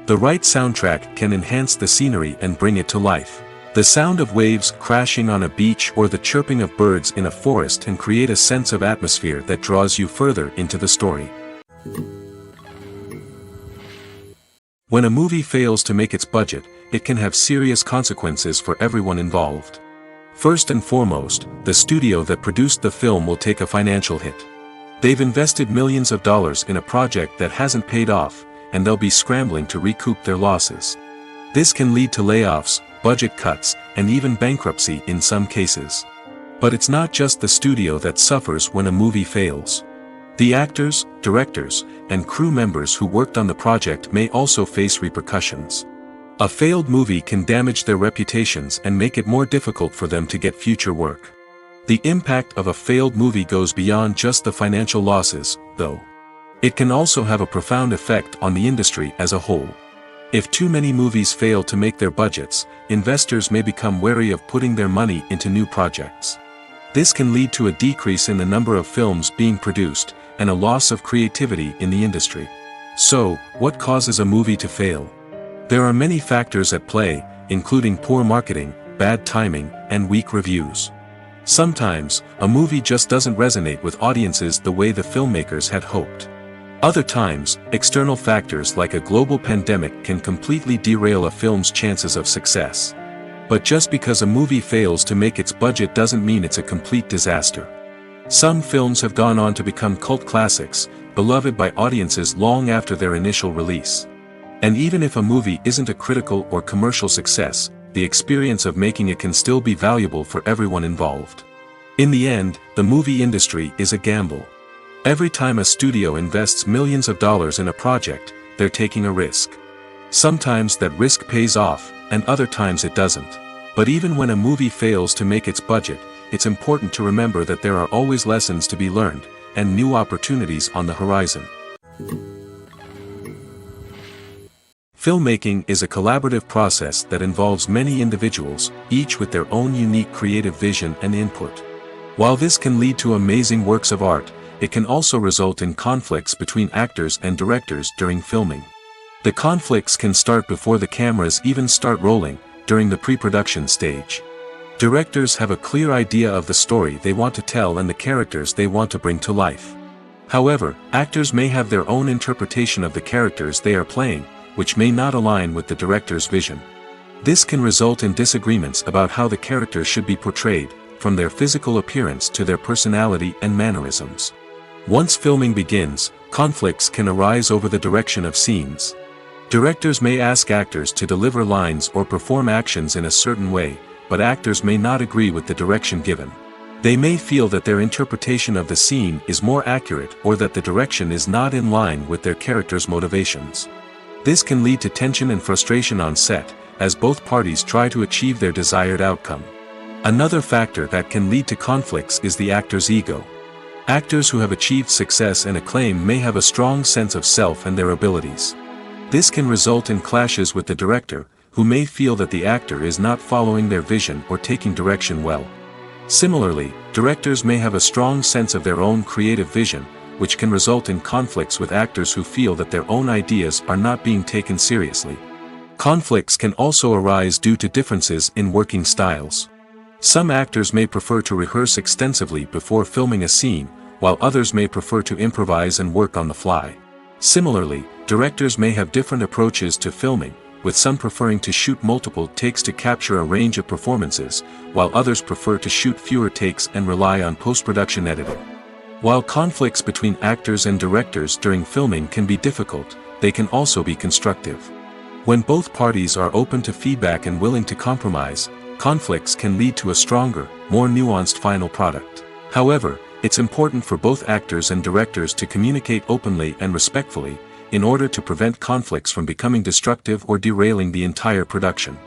Speaker 1: The right soundtrack can enhance the scenery and bring it to life. The sound of waves crashing on a beach or the chirping of birds in a forest can create a sense of atmosphere that draws you further into the story. When a movie fails to make its budget, it can have serious consequences for everyone involved. First and foremost, the studio that produced the film will take a financial hit. They've invested millions of dollars in a project that hasn't paid off, and they'll be scrambling to recoup their losses. This can lead to layoffs, budget cuts, and even bankruptcy in some cases. But it's not just the studio that suffers when a movie fails. The actors, directors, and crew members who worked on the project may also face repercussions. A failed movie can damage their reputations and make it more difficult for them to get future work. The impact of a failed movie goes beyond just the financial losses, though. It can also have a profound effect on the industry as a whole. If too many movies fail to make their budgets, investors may become wary of putting their money into new projects. This can lead to a decrease in the number of films being produced, and a loss of creativity in the industry. So, what causes a movie to fail? There are many factors at play, including poor marketing, bad timing, and weak reviews. Sometimes, a movie just doesn't resonate with audiences the way the filmmakers had hoped. Other times, external factors like a global pandemic can completely derail a film's chances of success. But just because a movie fails to make its budget doesn't mean it's a complete disaster. Some films have gone on to become cult classics, beloved by audiences long after their initial release. And even if a movie isn't a critical or commercial success, the experience of making it can still be valuable for everyone involved. In the end, the movie industry is a gamble. Every time a studio invests millions of dollars in a project, they're taking a risk. Sometimes that risk pays off, and other times it doesn't. But even when a movie fails to make its budget, it's important to remember that there are always lessons to be learned, and new opportunities on the horizon. Filmmaking is a collaborative process that involves many individuals, each with their own unique creative vision and input. While this can lead to amazing works of art, it can also result in conflicts between actors and directors during filming. The conflicts can start before the cameras even start rolling, during the pre-production stage. Directors have a clear idea of the story they want to tell and the characters they want to bring to life. However, actors may have their own interpretation of the characters they are playing, which may not align with the director's vision. This can result in disagreements about how the characters should be portrayed, from their physical appearance to their personality and mannerisms. Once filming begins, conflicts can arise over the direction of scenes. Directors may ask actors to deliver lines or perform actions in a certain way, but actors may not agree with the direction given. They may feel that their interpretation of the scene is more accurate or that the direction is not in line with their character's motivations. This can lead to tension and frustration on set, as both parties try to achieve their desired outcome. Another factor that can lead to conflicts is the actor's ego. Actors who have achieved success and acclaim may have a strong sense of self and their abilities. This can result in clashes with the director, who may feel that the actor is not following their vision or taking direction well. Similarly, directors may have a strong sense of their own creative vision, which can result in conflicts with actors who feel that their own ideas are not being taken seriously. Conflicts can also arise due to differences in working styles. Some actors may prefer to rehearse extensively before filming a scene, while others may prefer to improvise and work on the fly. Similarly, directors may have different approaches to filming, with some preferring to shoot multiple takes to capture a range of performances, while others prefer to shoot fewer takes and rely on post-production editing. While conflicts between actors and directors during filming can be difficult, they can also be constructive. When both parties are open to feedback and willing to compromise, conflicts can lead to a stronger, more nuanced final product. However, it's important for both actors and directors to communicate openly and respectfully, in order to prevent conflicts from becoming destructive or derailing the entire production.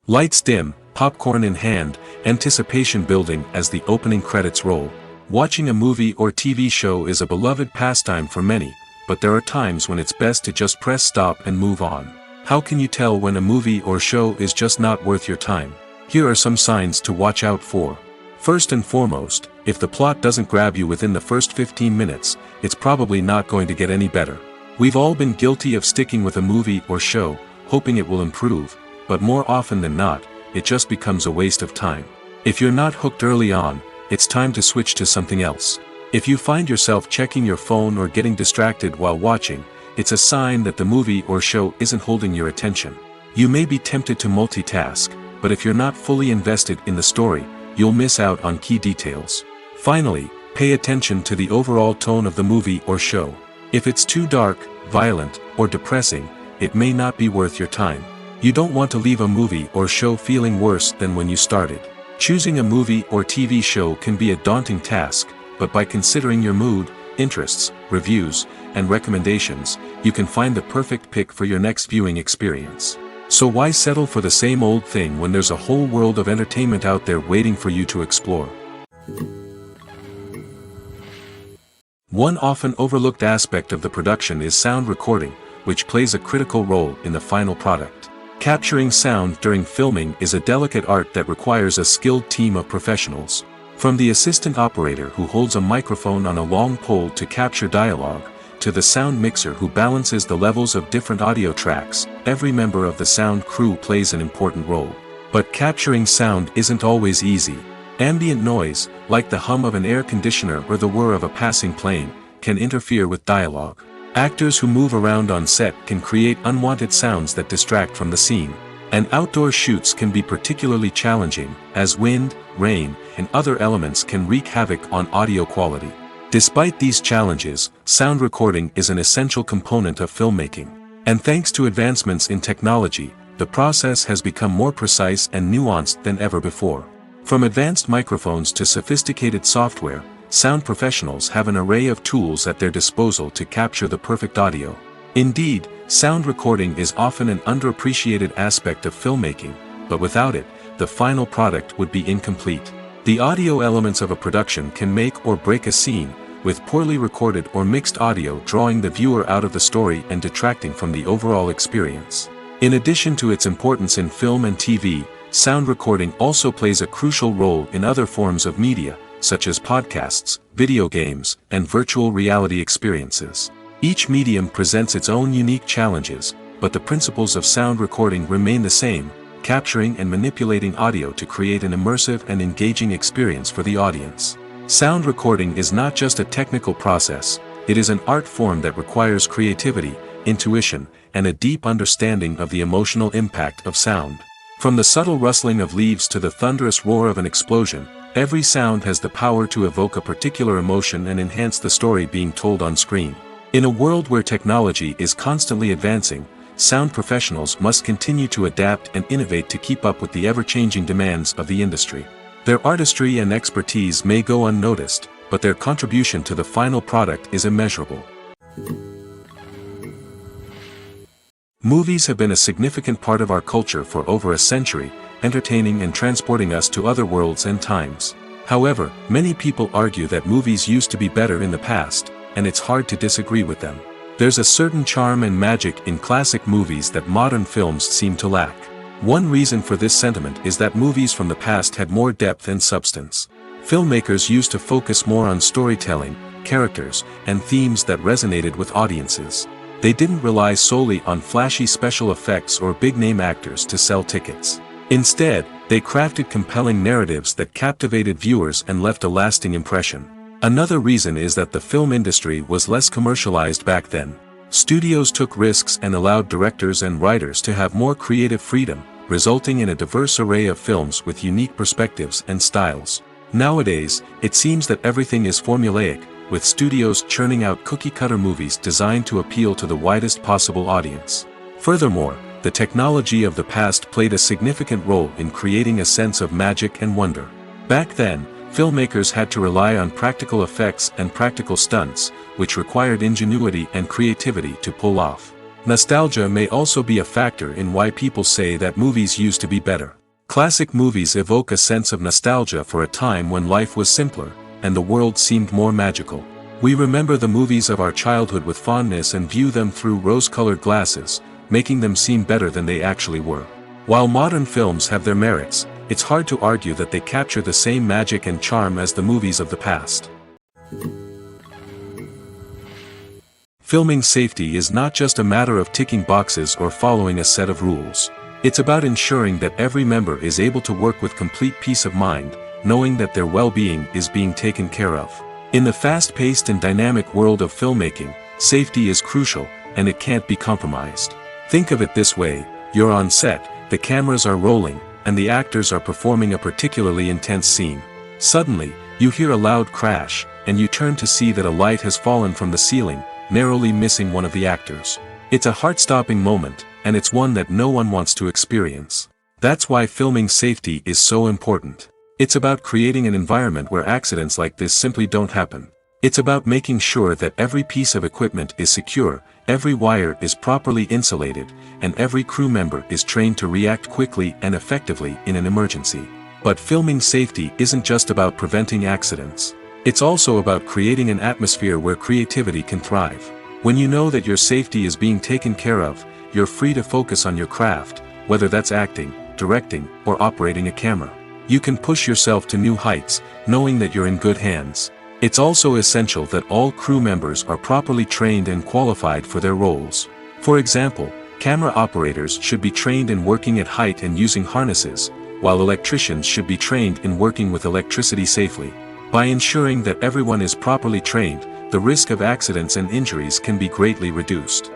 Speaker 1: Lights dim, popcorn in hand, anticipation building as the opening credits roll. Watching a movie or TV show is a beloved pastime for many, but there are times when it's best to just press stop and move on. How can you tell when a movie or show is just not worth your time? Here are some signs to watch out for. First and foremost, if the plot doesn't grab you within the first 15 minutes, it's probably not going to get any better. We've all been guilty of sticking with a movie or show, hoping it will improve, but more often than not, it just becomes a waste of time. If you're not hooked early on, it's time to switch to something else. If you find yourself checking your phone or getting distracted while watching, it's a sign that the movie or show isn't holding your attention. You may be tempted to multitask, but if you're not fully invested in the story, you'll miss out on key details. Finally, pay attention to the overall tone of the movie or show. If it's too dark, violent, or depressing, it may not be worth your time. You don't want to leave a movie or show feeling worse than when you started. Choosing a movie or TV show can be a daunting task, but by considering your mood, interests, reviews, and recommendations, you can find the perfect pick for your next viewing experience. So why settle for the same old thing when there's a whole world of entertainment out there waiting for you to explore? One often overlooked aspect of the production is sound recording, which plays a critical role in the final product. Capturing sound during filming is a delicate art that requires a skilled team of professionals. From the assistant operator who holds a microphone on a long pole to capture dialogue, to the sound mixer who balances the levels of different audio tracks, every member of the sound crew plays an important role. But capturing sound isn't always easy. Ambient noise, like the hum of an air conditioner or the whir of a passing plane, can interfere with dialogue. Actors who move around on set can create unwanted sounds that distract from the scene. And outdoor shoots can be particularly challenging, as wind, rain, and other elements can wreak havoc on audio quality. Despite these challenges, sound recording is an essential component of filmmaking. And thanks to advancements in technology, the process has become more precise and nuanced than ever before. From advanced microphones to sophisticated software, sound professionals have an array of tools at their disposal to capture the perfect audio. Indeed, sound recording is often an underappreciated aspect of filmmaking, but without it, the final product would be incomplete. The audio elements of a production can make or break a scene, with poorly recorded or mixed audio drawing the viewer out of the story and detracting from the overall experience. In addition to its importance in film and TV, sound recording also plays a crucial role in other forms of media, such as podcasts, video games, and virtual reality experiences. Each medium presents its own unique challenges, but the principles of sound recording remain the same, capturing and manipulating audio to create an immersive and engaging experience for the audience. Sound recording is not just a technical process, it is an art form that requires creativity, intuition, and a deep understanding of the emotional impact of sound. From the subtle rustling of leaves to the thunderous roar of an explosion, every sound has the power to evoke a particular emotion and enhance the story being told on screen. In a world where technology is constantly advancing, sound professionals must continue to adapt and innovate to keep up with the ever-changing demands of the industry. Their artistry and expertise may go unnoticed, but their contribution to the final product is immeasurable. Movies have been a significant part of our culture for over a century, entertaining and transporting us to other worlds and times. However, many people argue that movies used to be better in the past, and it's hard to disagree with them. There's a certain charm and magic in classic movies that modern films seem to lack. One reason for this sentiment is that movies from the past had more depth and substance. Filmmakers used to focus more on storytelling, characters, and themes that resonated with audiences. They didn't rely solely on flashy special effects or big-name actors to sell tickets. Instead, they crafted compelling narratives that captivated viewers and left a lasting impression. Another reason is that the film industry was less commercialized back then. Studios took risks and allowed directors and writers to have more creative freedom, resulting in a diverse array of films with unique perspectives and styles. Nowadays, it seems that everything is formulaic, with studios churning out cookie-cutter movies designed to appeal to the widest possible audience. Furthermore, the technology of the past played a significant role in creating a sense of magic and wonder. Back then, filmmakers had to rely on practical effects and practical stunts, which required ingenuity and creativity to pull off. Nostalgia may also be a factor in why people say that movies used to be better. Classic movies evoke a sense of nostalgia for a time when life was simpler, and the world seemed more magical. We remember the movies of our childhood with fondness and view them through rose-colored glasses, making them seem better than they actually were. While modern films have their merits, it's hard to argue that they capture the same magic and charm as the movies of the past. Filming safety is not just a matter of ticking boxes or following a set of rules. It's about ensuring that every member is able to work with complete peace of mind, knowing that their well-being is being taken care of. In the fast-paced and dynamic world of filmmaking, safety is crucial, and it can't be compromised. Think of it this way: you're on set, the cameras are rolling, and the actors are performing a particularly intense scene. Suddenly, you hear a loud crash, and you turn to see that a light has fallen from the ceiling, narrowly missing one of the actors. It's a heart-stopping moment, and it's one that no one wants to experience. That's why filming safety is so important. It's about creating an environment where accidents like this simply don't happen. It's about making sure that every piece of equipment is secure, every wire is properly insulated, and every crew member is trained to react quickly and effectively in an emergency. But filming safety isn't just about preventing accidents. It's also about creating an atmosphere where creativity can thrive. When you know that your safety is being taken care of, you're free to focus on your craft, whether that's acting, directing, or operating a camera. You can push yourself to new heights, knowing that you're in good hands. It's also essential that all crew members are properly trained and qualified for their roles. For example, camera operators should be trained in working at height and using harnesses, while electricians should be trained in working with electricity safely. By ensuring that everyone is properly trained, the risk of accidents and injuries can be greatly reduced.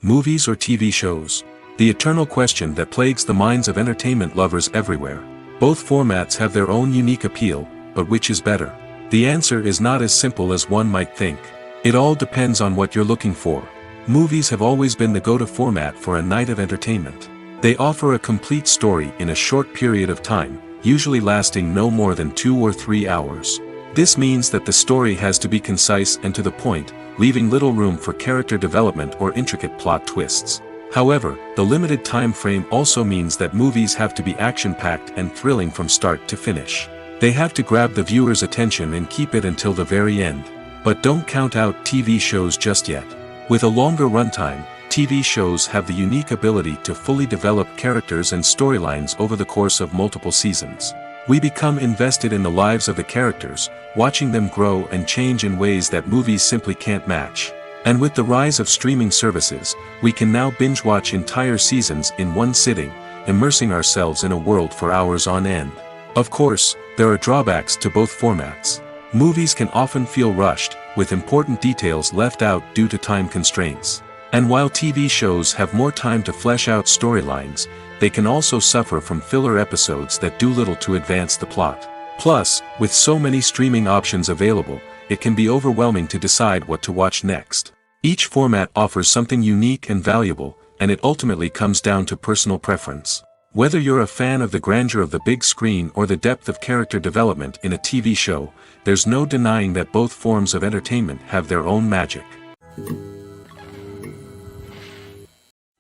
Speaker 1: Movies or TV shows? The eternal question that plagues the minds of entertainment lovers everywhere. Both formats have their own unique appeal, but which is better? The answer is not as simple as one might think. It all depends on what you're looking for. Movies have always been the go-to format for a night of entertainment. They offer a complete story in a short period of time, usually lasting no more than 2 or 3 hours. This means that the story has to be concise and to the point, leaving little room for character development or intricate plot twists. However, the limited time frame also means that movies have to be action-packed and thrilling from start to finish. They have to grab the viewer's attention and keep it until the very end. But don't count out TV shows just yet. With a longer runtime, TV shows have the unique ability to fully develop characters and storylines over the course of multiple seasons. We become invested in the lives of the characters, watching them grow and change in ways that movies simply can't match. And with the rise of streaming services, we can now binge-watch entire seasons in one sitting, immersing ourselves in a world for hours on end. Of course, there are drawbacks to both formats. Movies can often feel rushed, with important details left out due to time constraints. And while TV shows have more time to flesh out storylines, they can also suffer from filler episodes that do little to advance the plot. Plus, with so many streaming options available, it can be overwhelming to decide what to watch next. Each format offers something unique and valuable, and it ultimately comes down to personal preference. Whether you're a fan of the grandeur of the big screen or the depth of character development in a TV show, there's no denying that both forms of entertainment have their own magic.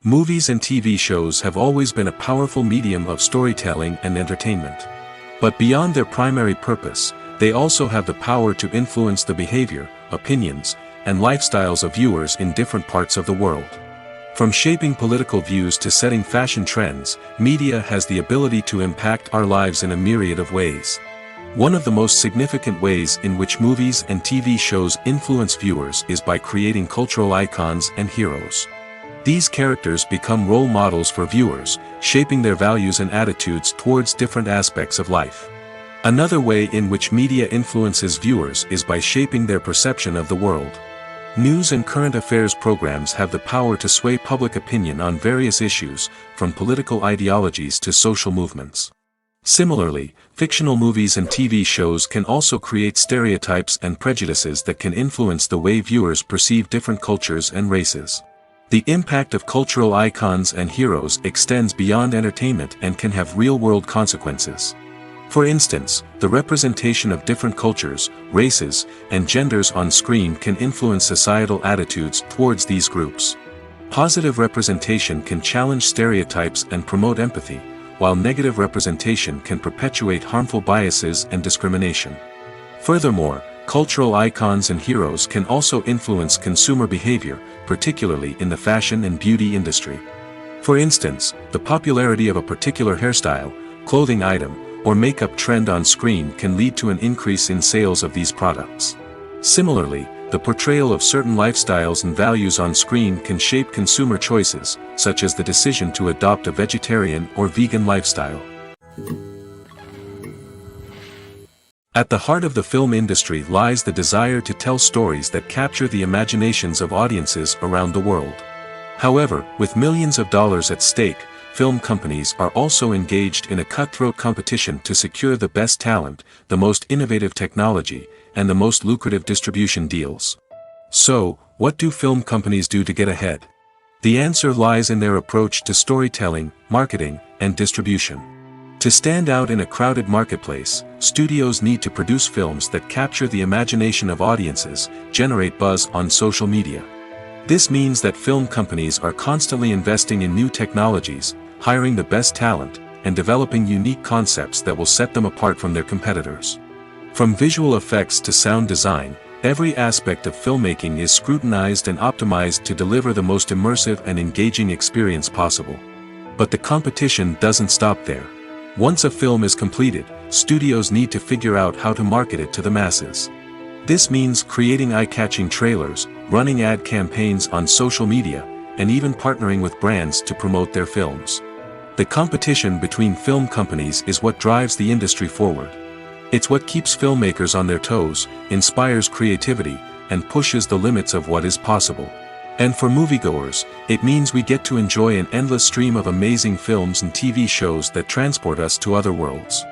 Speaker 1: Movies and TV shows have always been a powerful medium of storytelling and entertainment. But beyond their primary purpose, they also have the power to influence the behavior, opinions, and lifestyles of viewers in different parts of the world. From shaping political views to setting fashion trends, media has the ability to impact our lives in a myriad of ways. One of the most significant ways in which movies and TV shows influence viewers is by creating cultural icons and heroes. These characters become role models for viewers, shaping their values and attitudes towards different aspects of life. Another way in which media influences viewers is by shaping their perception of the world. News and current affairs programs have the power to sway public opinion on various issues, from political ideologies to social movements. Similarly, fictional movies and TV shows can also create stereotypes and prejudices that can influence the way viewers perceive different cultures and races. The impact of cultural icons and heroes extends beyond entertainment and can have real-world consequences. For instance, the representation of different cultures, races, and genders on screen can influence societal attitudes towards these groups. Positive representation can challenge stereotypes and promote empathy, while negative representation can perpetuate harmful biases and discrimination. Furthermore, cultural icons and heroes can also influence consumer behavior, particularly in the fashion and beauty industry. For instance, the popularity of a particular hairstyle, clothing item, or makeup trend on screen can lead to an increase in sales of these products. Similarly, the portrayal of certain lifestyles and values on screen can shape consumer choices, such as the decision to adopt a vegetarian or vegan lifestyle. At the heart of the film industry lies the desire to tell stories that capture the imaginations of audiences around the world. However, with millions of dollars at stake, film companies are also engaged in a cutthroat competition to secure the best talent, the most innovative technology, and the most lucrative distribution deals. So, what do film companies do to get ahead? The answer lies in their approach to storytelling, marketing, and distribution. To stand out in a crowded marketplace, studios need to produce films that capture the imagination of audiences, generate buzz on social media. This means that film companies are constantly investing in new technologies, hiring the best talent, and developing unique concepts that will set them apart from their competitors. From visual effects to sound design, every aspect of filmmaking is scrutinized and optimized to deliver the most immersive and engaging experience possible. But the competition doesn't stop there. Once a film is completed, studios need to figure out how to market it to the masses. This means creating eye-catching trailers, running ad campaigns on social media, and even partnering with brands to promote their films. The competition between film companies is what drives the industry forward. It's what keeps filmmakers on their toes, inspires creativity, and pushes the limits of what is possible. And for moviegoers, it means we get to enjoy an endless stream of amazing films and TV shows that transport us to other worlds.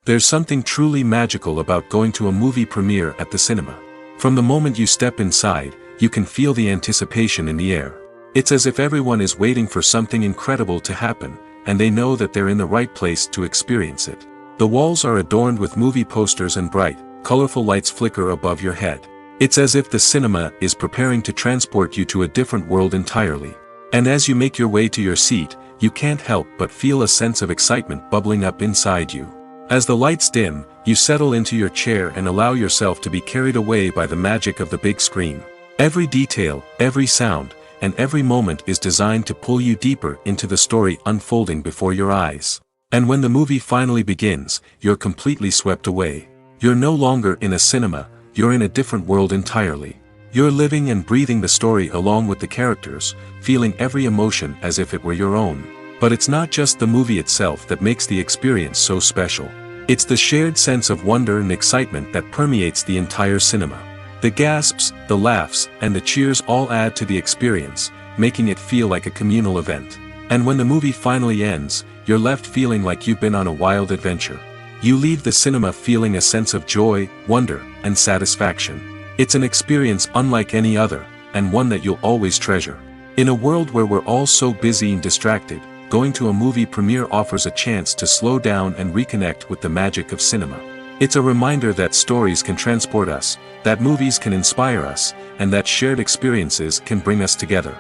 Speaker 1: There's something truly magical about going to a movie premiere at the cinema. From the moment you step inside, you can feel the anticipation in the air. It's as if everyone is waiting for something incredible to happen, and they know that they're in the right place to experience it. The walls are adorned with movie posters and bright, colorful lights flicker above your head. It's as if the cinema is preparing to transport you to a different world entirely. And as you make your way to your seat, you can't help but feel a sense of excitement bubbling up inside you. As the lights dim, you settle into your chair and allow yourself to be carried away by the magic of the big screen. Every detail, every sound, and every moment is designed to pull you deeper into the story unfolding before your eyes. And when the movie finally begins, you're completely swept away. You're no longer in a cinema, you're in a different world entirely. You're living and breathing the story along with the characters, feeling every emotion as if it were your own. But it's not just the movie itself that makes the experience so special. It's the shared sense of wonder and excitement that permeates the entire cinema. The gasps, the laughs, and the cheers all add to the experience, making it feel like a communal event. And when the movie finally ends, you're left feeling like you've been on a wild adventure. You leave the cinema feeling a sense of joy, wonder, and satisfaction. It's an experience unlike any other, and one that you'll always treasure. In a world where we're all so busy and distracted, going to a movie premiere offers a chance to slow down and reconnect with the magic of cinema. It's a reminder that stories can transport us, that movies can inspire us, and that shared experiences can bring us together.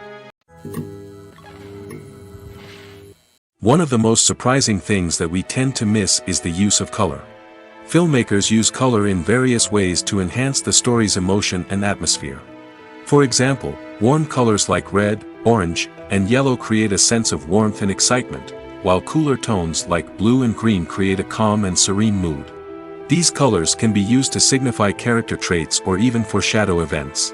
Speaker 1: One of the most surprising things that we tend to miss is the use of color. Filmmakers use color in various ways to enhance the story's emotion and atmosphere. For example, warm colors like red, orange, and yellow create a sense of warmth and excitement, while cooler tones like blue and green create a calm and serene mood. These colors can be used to signify character traits or even foreshadow events.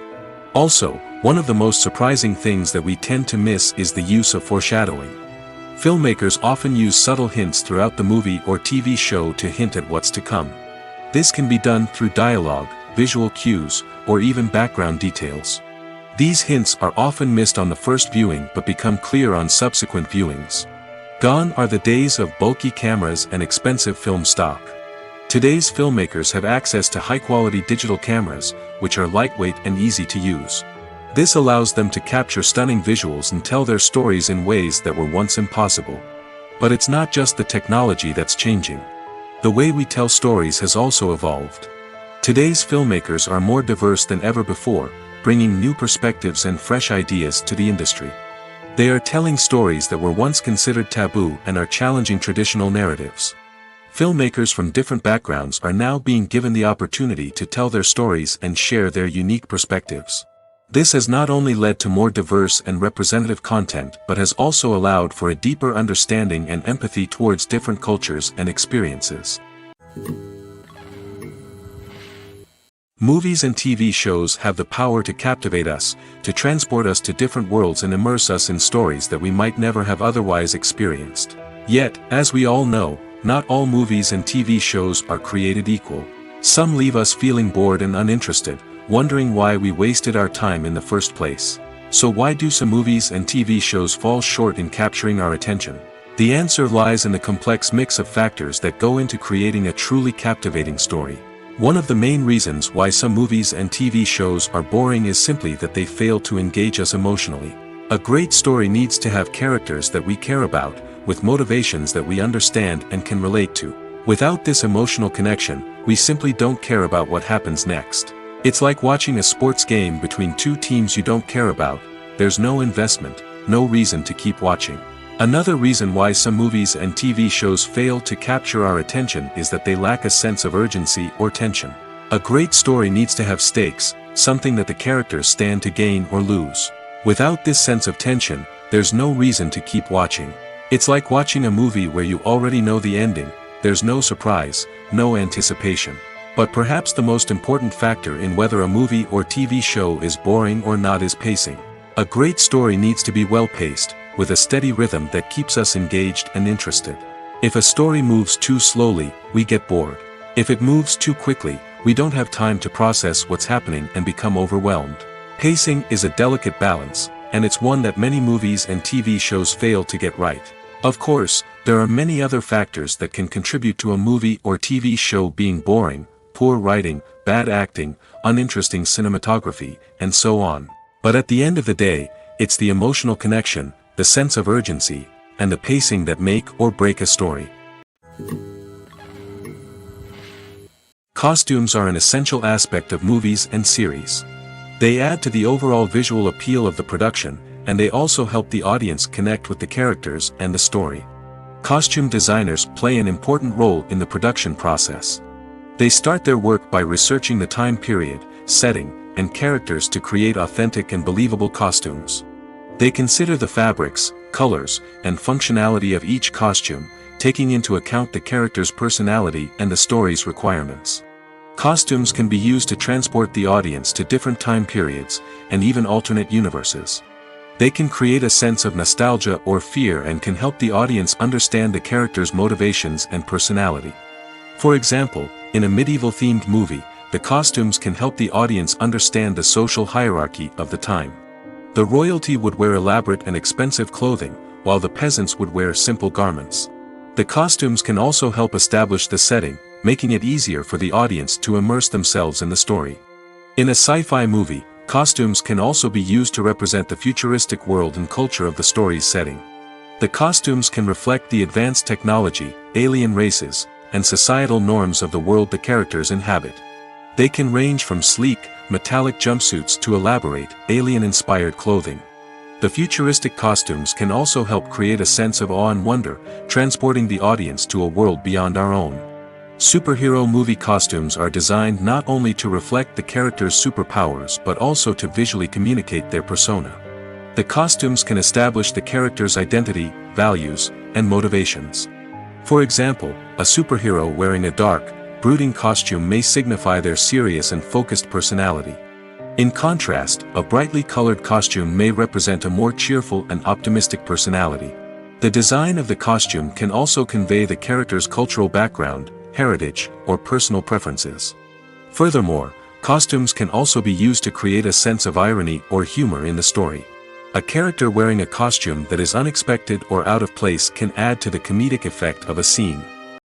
Speaker 1: Also, one of the most surprising things that we tend to miss is the use of foreshadowing. Filmmakers often use subtle hints throughout the movie or TV show to hint at what's to come. This can be done through dialogue, visual cues, or even background details. These hints are often missed on the first viewing but become clear on subsequent viewings. Gone are the days of bulky cameras and expensive film stock. Today's filmmakers have access to high-quality digital cameras, which are lightweight and easy to use. This allows them to capture stunning visuals and tell their stories in ways that were once impossible. But it's not just the technology that's changing. The way we tell stories has also evolved. Today's filmmakers are more diverse than ever before, bringing new perspectives and fresh ideas to the industry. They are telling stories that were once considered taboo and are challenging traditional narratives. Filmmakers from different backgrounds are now being given the opportunity to tell their stories and share their unique perspectives. This has not only led to more diverse and representative content but has also allowed for a deeper understanding and empathy towards different cultures and experiences. Movies and TV shows have the power to captivate us, to transport us to different worlds and immerse us in stories that we might never have otherwise experienced. Yet, as we all know, not all movies and TV shows are created equal. Some leave us feeling bored and uninterested, wondering why we wasted our time in the first place. So why do some movies and TV shows fall short in capturing our attention? The answer lies in the complex mix of factors that go into creating a truly captivating story. One of the main reasons why some movies and TV shows are boring is simply that they fail to engage us emotionally. A great story needs to have characters that we care about, with motivations that we understand and can relate to. Without this emotional connection, we simply don't care about what happens next. It's like watching a sports game between two teams you don't care about. There's no investment, no reason to keep watching. Another reason why some movies and TV shows fail to capture our attention is that they lack a sense of urgency or tension. A great story needs to have stakes, something that the characters stand to gain or lose. Without this sense of tension, there's no reason to keep watching. It's like watching a movie where you already know the ending, there's no surprise, no anticipation. But perhaps the most important factor in whether a movie or TV show is boring or not is pacing. A great story needs to be well-paced, with a steady rhythm that keeps us engaged and interested. If a story moves too slowly, we get bored. If it moves too quickly, we don't have time to process what's happening and become overwhelmed. Pacing is a delicate balance, and it's one that many movies and TV shows fail to get right. Of course, there are many other factors that can contribute to a movie or TV show being boring: poor writing, bad acting, uninteresting cinematography, and so on. But at the end of the day, it's the emotional connection, the sense of urgency, and the pacing that make or break a story. Costumes are an essential aspect of movies and series. They add to the overall visual appeal of the production, and they also help the audience connect with the characters and the story. Costume designers play an important role in the production process. They start their work by researching the time period, setting, and characters to create authentic and believable costumes. They consider the fabrics, colors, and functionality of each costume, taking into account the character's personality and the story's requirements. Costumes can be used to transport the audience to different time periods, and even alternate universes. They can create a sense of nostalgia or fear and can help the audience understand the character's motivations and personality. For example, in a medieval-themed movie, the costumes can help the audience understand the social hierarchy of the time. The royalty would wear elaborate and expensive clothing, while the peasants would wear simple garments. The costumes can also help establish the setting, making it easier for the audience to immerse themselves in the story. In a sci-fi movie, costumes can also be used to represent the futuristic world and culture of the story's setting. The costumes can reflect the advanced technology, alien races, and societal norms of the world the characters inhabit. They can range from sleek, metallic jumpsuits to elaborate, alien-inspired clothing. The futuristic costumes can also help create a sense of awe and wonder, transporting the audience to a world beyond our own. Superhero movie costumes are designed not only to reflect the character's superpowers but also to visually communicate their persona. The costumes can establish the character's identity, values, and motivations. For example, a superhero wearing a dark, brooding costume may signify their serious and focused personality. In contrast, a brightly colored costume may represent a more cheerful and optimistic personality. The design of the costume can also convey the character's cultural background, heritage, or personal preferences. Furthermore, costumes can also be used to create a sense of irony or humor in the story. A character wearing a costume that is unexpected or out of place can add to the comedic effect of a scene.